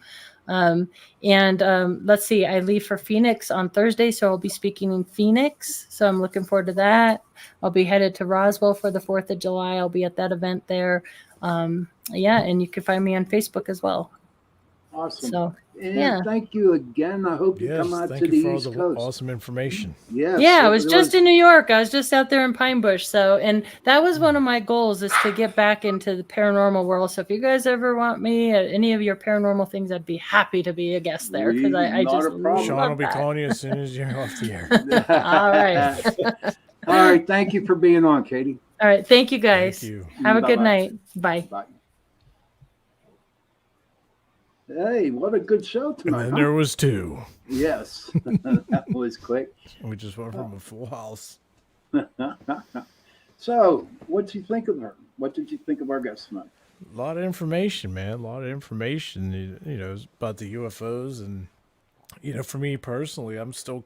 Let's see, I leave for Phoenix on Thursday, so I'll be speaking in Phoenix. So I'm looking forward to that. I'll be headed to Roswell for the 4th of July. I'll be at that event there. And you can find me on Facebook as well. Awesome. So, and thank you again. I hope you come out to the East Coast. Awesome information. Yes. Yeah, I was just in New York. I was just out there in Pine Bush. So, and that was one of my goals, is to get back into the paranormal world. So if you guys ever want me at any of your paranormal things, I'd be happy to be a guest there, because I just love Sean will be that. calling you as soon as you're off the air. All right. All right. Thank you for being on, Katie. All right. Thank you, guys. Thank you. Have a good Bye-bye. night. Bye. Bye. Hey, what a good show tonight. And huh? there was 2. Yes. That was quick. We just went from a full house. So, what did you think of her? What did you think of our guest tonight? A lot of information, man. A lot of information, you know, about the UFOs. And, you know, for me personally, I'm still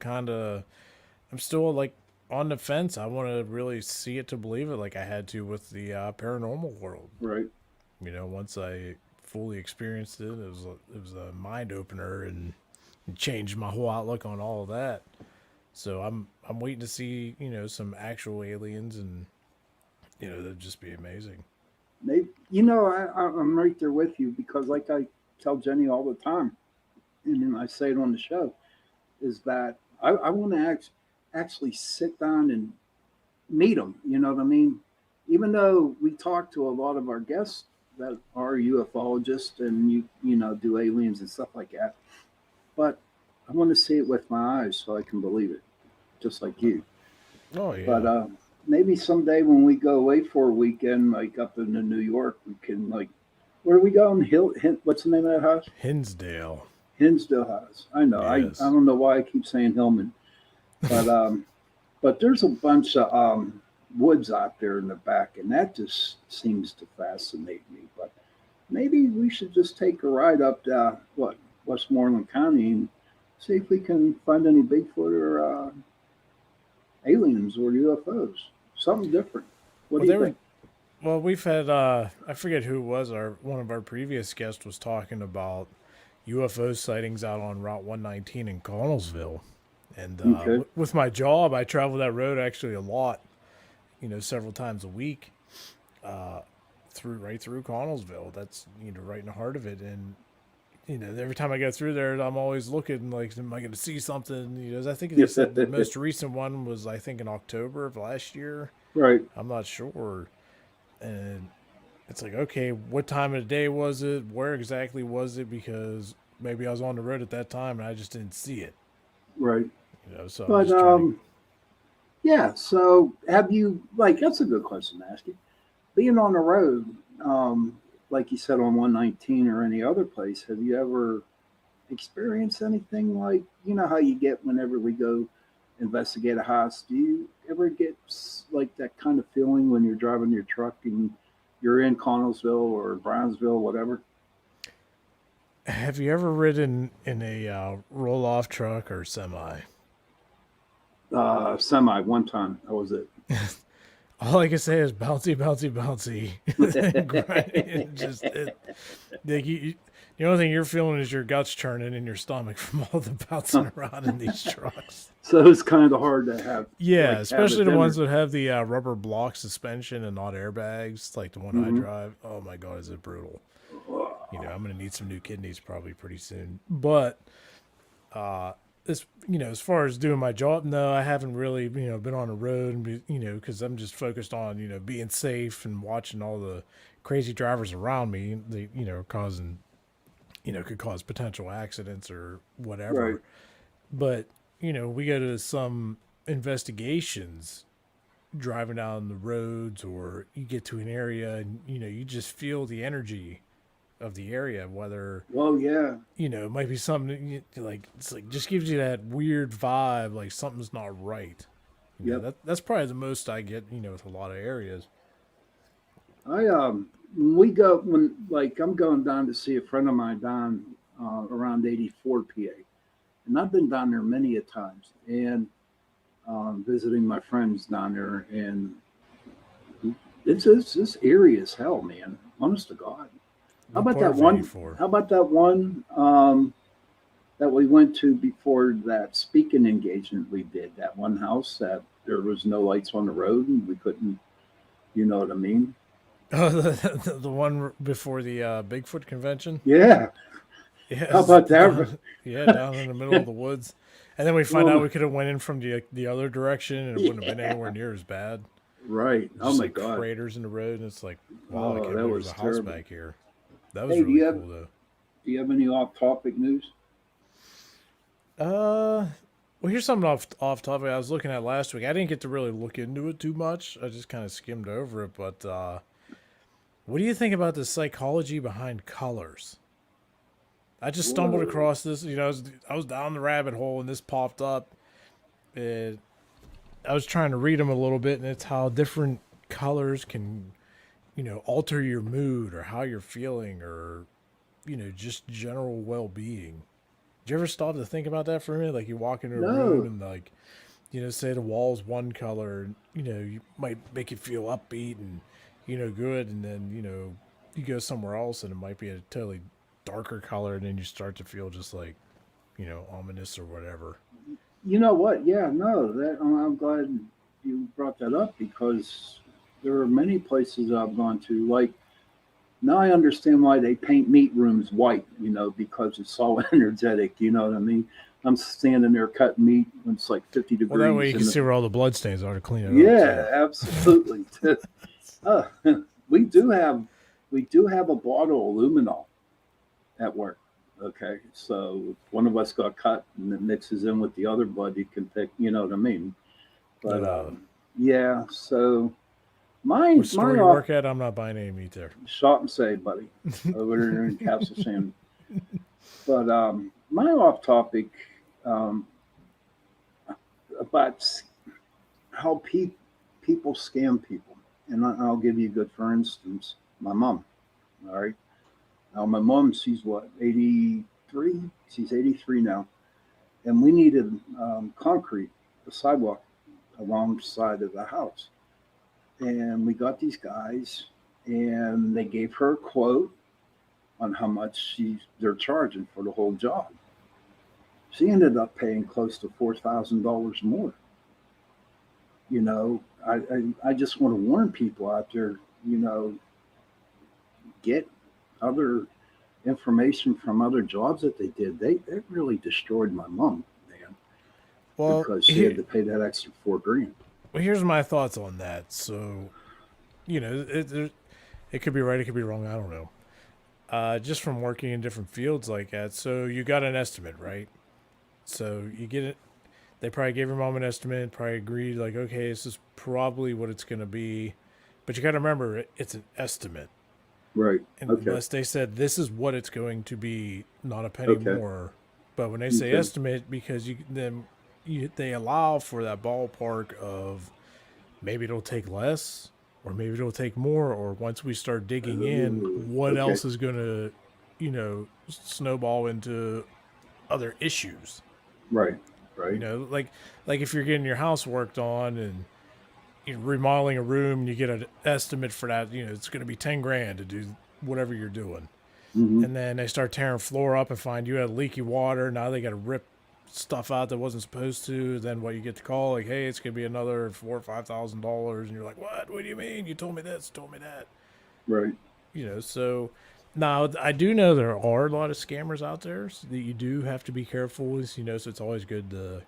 like on the fence. I want to really see it to believe it, like I had to with the paranormal world. Right. You know, once I fully experienced it, it was a mind opener, and it changed my whole outlook on all of that. So I'm waiting to see, you know, some actual aliens, and, you know, that'd just be amazing. Maybe, you know, I'm right there with you, because like I tell Jenny all the time, and then I say it on the show, is that I want to actually sit down and meet them. You know what I mean? Even though we talk to a lot of our guests that are ufologists and you know, do aliens and stuff like that, but I want to see it with my eyes so I can believe it, just like you. Oh yeah. But maybe someday when we go away for a weekend, like up in New York, we can, like, where are we going? What's the name of that house? Hinsdale House. I know. Yes. I don't know why I keep saying Hillman, but there's a bunch of woods out there in the back, and that just seems to fascinate me. But maybe we should just take a ride up to Westmoreland County and see if we can find any Bigfoot or aliens or UFOs, something different. What do you think? Well, we've had I forget who it was. One of our previous guests was talking about UFO sightings out on Route 119 in Connellsville, and with my job, I travel that road actually a lot. You know, several times a week, through Connellsville. That's, you know, right in the heart of it. And, you know, every time I go through there, I'm always looking like, am I going to see something? You know, I think they said the most recent one was, I think, in October of last year. Right. I'm not sure. And it's like, okay, what time of the day was it? Where exactly was it? Because maybe I was on the road at that time and I just didn't see it. Right. You know, so But Yeah. So have you, like, that's a good question to ask you. Being on the road, like you said, on 119 or any other place, have you ever experienced anything like, you know, how you get whenever we go investigate a house? Do you ever get like that kind of feeling when you're driving your truck and you're in Connellsville or Brownsville, whatever? Have you ever ridden in a roll-off truck or semi? Semi one time. That was it. All I can say is bouncy, bouncy, bouncy. The only thing you're feeling is your guts churning in your stomach from all the bouncing around in these trucks. So it's kind of hard to have. Yeah, like, especially have the ones that have the rubber block suspension and not airbags, like the one I drive. Oh my God, is it brutal? You know, I'm going to need some new kidneys probably pretty soon. But this, you know, as far as doing my job, no, I haven't really, you know, been on the road and be, you know, because I'm just focused on, you know, being safe and watching all the crazy drivers around me. They, you know, causing, you know, could cause potential accidents or whatever. Right. But, you know, we go to some investigations driving down the roads, or you get to an area and, you know, you just feel the energy of the area, whether, Well, yeah. you know, it might be something like, it's like, just gives you that weird vibe, like something's not right. You know, that's probably the most I get, you know, with a lot of areas. When like I'm going down to see a friend of mine down around 84 PA, and I've been down there many a times, and visiting my friends down there, and this area is hell, man. Honest to God. How about that one? How about that one that we went to before that speaking engagement we did? That one house that there was no lights on the road and we couldn't, you know what I mean? Oh, the one before the Bigfoot convention? Yeah. Yeah. How about that? Down in the middle of the woods. And then we find out we could have went in from the other direction and it wouldn't have been anywhere near as bad. Right. Just my God. Craters in the road, and it's like, wow, I can't believe there's a house back here. That was hey, really cool, though. Do you have any off-topic news? Well, here's something off topic I was looking at last week. I didn't get to really look into it too much. I just kind of skimmed over it. But what do you think about the psychology behind colors? I just stumbled across this. You know, I was down the rabbit hole, and this popped up. I was trying to read them a little bit, and it's how different colors can, you know, alter your mood or how you're feeling or, you know, just general well-being. Did you ever stop to think about that for a minute? Like you walk into a room and like, you know, say the wall's one color, and, you know, you might make you feel upbeat and, you know, good. And then, you know, you go somewhere else and it might be a totally darker color. And then you start to feel just like, you know, ominous or whatever. You know what? Yeah, no, I'm glad you brought that up because there are many places I've gone to. Like, now I understand why they paint meat rooms white, you know, because it's all energetic, you know what I mean? I'm standing there cutting meat when it's like 50 degrees. Well, that way you can see where all the blood stains are to clean it up. Yeah, absolutely. We do have a bottle of luminol at work. Okay, so if one of us got cut and it mixes in with the other blood, you can pick, you know what I mean? But yeah, so what store you work at, I'm not buying any meat there. Shot and save, buddy, over there in Castle Sand. But my off topic about how people scam people, and I'll give you a good, for instance, my mom. All right. Now, my mom, she's what, 83? She's 83 now. And we needed concrete, the sidewalk alongside of the house. And we got these guys, and they gave her a quote on how much they're charging for the whole job. She ended up paying close to $4,000 more. You know, I just want to warn people out there, you know, get other information from other jobs that they did. They really destroyed my mom, man. Well, because she had to pay that extra $4,000. Well, here's my thoughts on that. So, you know, it could be right, it could be wrong. I don't know. Just from working in different fields like that. So you got an estimate, right? So you get it. They probably gave your mom an estimate, probably agreed, like, okay, this is probably what it's going to be. But you got to remember, it's an estimate. Right. Unless they said this is what it's going to be, not a penny Okay. more. But when they say Okay. estimate, because they allow for that ballpark of maybe it'll take less, or maybe it'll take more, or once we start digging in, what Okay. else is going to, snowball into other issues. Right. Right. Like if you're getting your house worked on and you're remodeling a room, you get an estimate for that. It's going to be $10,000 to do whatever you're doing, Mm-hmm. and then they start tearing floor up and find you had leaky water. Now they got to rip stuff out that wasn't supposed to. Then what you get the call like, hey, it's going to be another $4,000 or $5,000, and you're like, what? What do you mean? You told me this, told me that. Right. So now I do know there are a lot of scammers out there, so that you do have to be careful. So it's always good to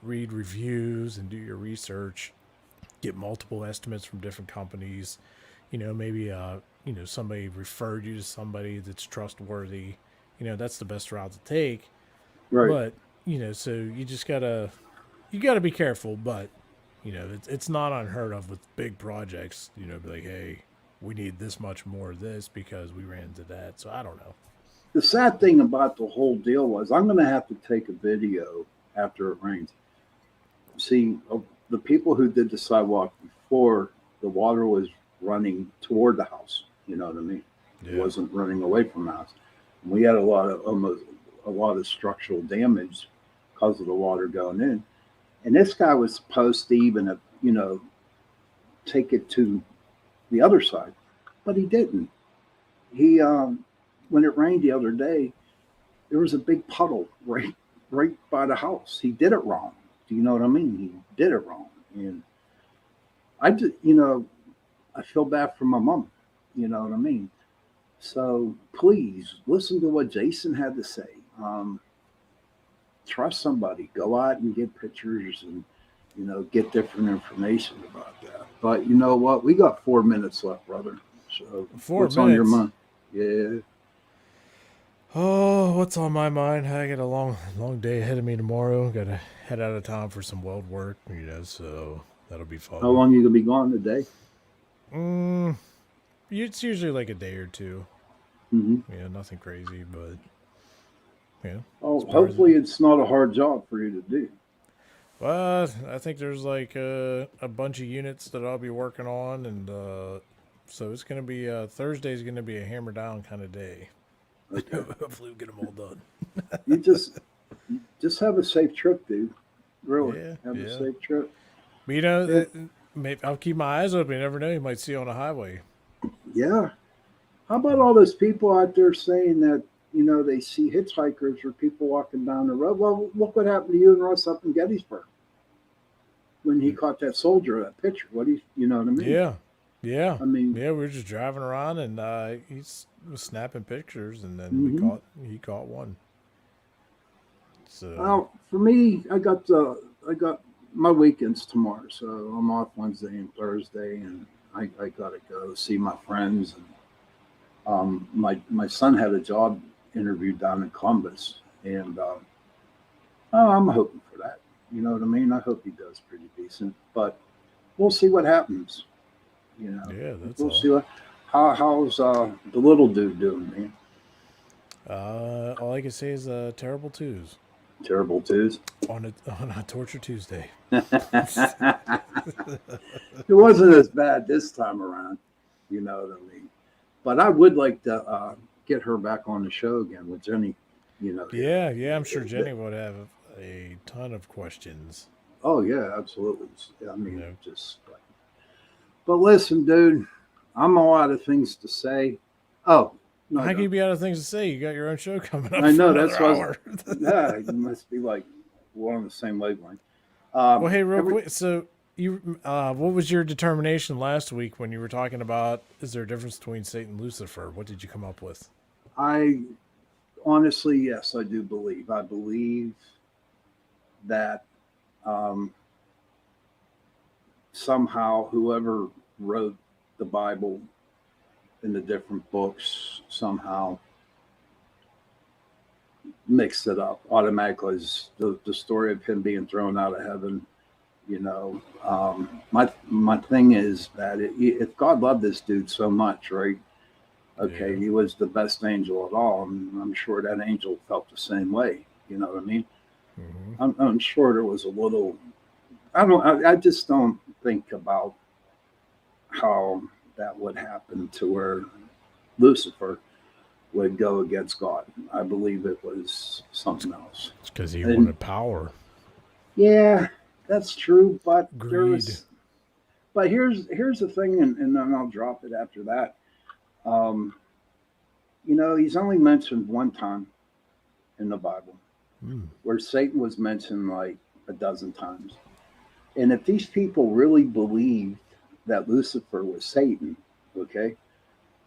read reviews and do your research, get multiple estimates from different companies. Maybe somebody referred you to somebody that's trustworthy. That's the best route to take. Right. But so you just gotta be careful. But it's not unheard of with big projects. Be like, hey, we need this much more of this because we ran into that. So I don't know. The sad thing about the whole deal was I'm going to have to take a video after it rains. See, the people who did the sidewalk before, the water was running toward the house. You know what I mean? Yeah. It wasn't running away from the house. And we had a lot of structural damage because of the water going in. And this guy was supposed to even, take it to the other side, but he didn't. He, when it rained the other day, there was a big puddle right by the house. He did it wrong. Do you know what I mean? He did it wrong. And I just, I feel bad for my mom. You know what I mean? So please listen to what Jason had to say. Trust somebody. Go out and get pictures and, get different information about that. But you know what? We got 4 minutes left, brother. So 4 what's on your minutes? mind? Yeah. Oh, what's on my mind? I got a long day ahead of me tomorrow. Got to head out of town for some weld work, so that'll be fun. How long you gonna be gone today? It's usually like a day or two. Mm-hmm. Nothing crazy, but Oh, hopefully it's not a hard job for you to do. Well, I think there's like a bunch of units that I'll be working on, and so it's gonna be Thursday's gonna be a hammer down kind of day. Okay. Hopefully, we'll get them all done. You just have a safe trip, dude. Really, have a safe trip. But maybe I'll keep my eyes open. You never know; you might see on the highway. Yeah. How about all those people out there saying that they see hitchhikers or people walking down the road? Well, look what happened to you and Russ up in Gettysburg when he caught that soldier. That picture. You know what I mean? Yeah. I mean, we were just driving around, and he was snapping pictures, and then he caught one. So, well, for me, I got my weekends tomorrow, so I'm off Wednesday and Thursday, and I gotta go see my friends. And my son had a job interview down in Columbus, and I'm hoping for that. You know what I mean? I hope he does pretty decent, but we'll see what happens. Yeah, that's we'll all. see how's the little dude doing, man. All I can say is terrible twos. Terrible twos on a Torture Tuesday. It wasn't as bad this time around. You know what I mean? But I would like to get her back on the show again with Jenny. Yeah, I'm sure Jenny would have a ton of questions. Oh yeah, absolutely. I mean, But listen, dude, I'm all out of things to say. Oh, no, how can you be out of things to say? You got your own show coming up. I know that's what. Yeah, you must be like we're on the same wavelength. Well, hey, real quick. So you, what was your determination last week when you were talking about is there a difference between Satan and Lucifer? What did you come up with? I honestly, yes, I do believe. I believe that somehow whoever wrote the Bible in the different books somehow mix it up automatically. The story of him being thrown out of heaven. My thing is that if God loved this dude so much, right? Okay, Yeah. he was the best angel at all, and I'm sure that angel felt the same way. You know what I mean? Mm-hmm. I'm sure there was a little. I just don't think about how that would happen to where Lucifer would go against God. I believe it was something else. It's because he wanted power. Yeah, that's true, but Greed. But here's the thing, and then I'll drop it after that. He's only mentioned one time in the Bible where Satan was mentioned like a dozen times. And if these people really believed that Lucifer was Satan, okay,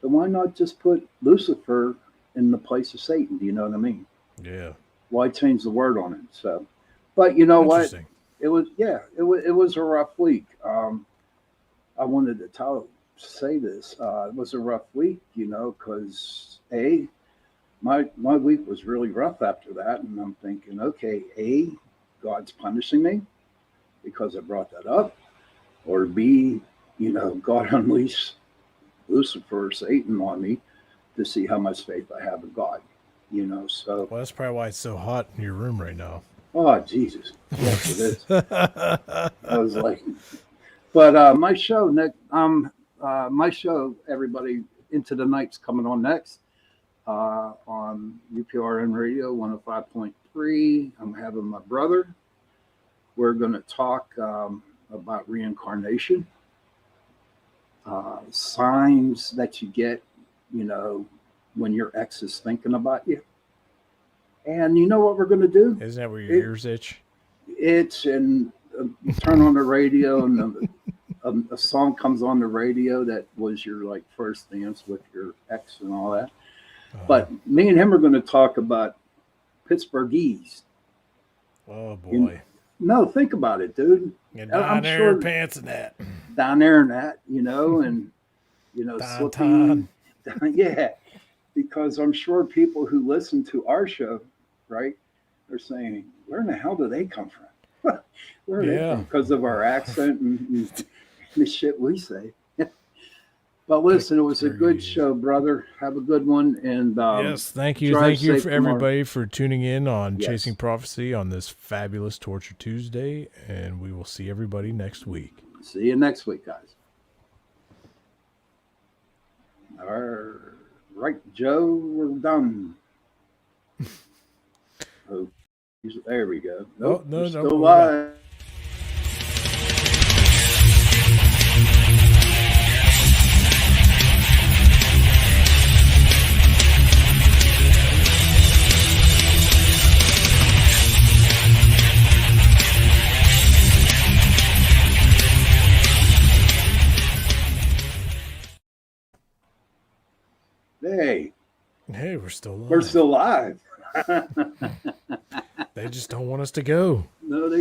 then why not just put Lucifer in the place of Satan? Do you know what I mean? Yeah. Why change the word on it? So, but you know what? Interesting. It was a rough week. I wanted to say this. It was a rough week, because my week was really rough after that, and I'm thinking, okay, God's punishing me because I brought that up, or B, God unleashed Lucifer, Satan on me to see how much faith I have in God. So. Well, that's probably why it's so hot in your room right now. Oh, Jesus. Yes, it is. I was like, but my show, Nick, everybody, Into the Night's coming on next on UPRN Radio 105.3. I'm having my brother. We're going to talk about reincarnation, signs that you get, when your ex is thinking about you. And you know what we're going to do? Isn't that where your ears itch? And you turn on the radio, and a song comes on the radio that was your first dance with your ex and all that. But me and him are going to talk about Pittsburghese. Oh boy! No, think about it, dude. And down there, pants and that. Down there and that, and slipping. Yeah, because I'm sure people who listen to our show, right, they're saying, where in the hell do they come from? Where are they from? Because of our accent and the shit we say. But listen, it was a good show, brother. Have a good one. And yes, thank you. Thank you for everybody for tuning in on Chasing Prophecy on this fabulous Torture Tuesday. And we will see everybody next week. See you next week, guys. All right, Joe, we're done. There we go. Nope, no, still live. Hey, we're still live. We're still live. They just don't want us to go. No, they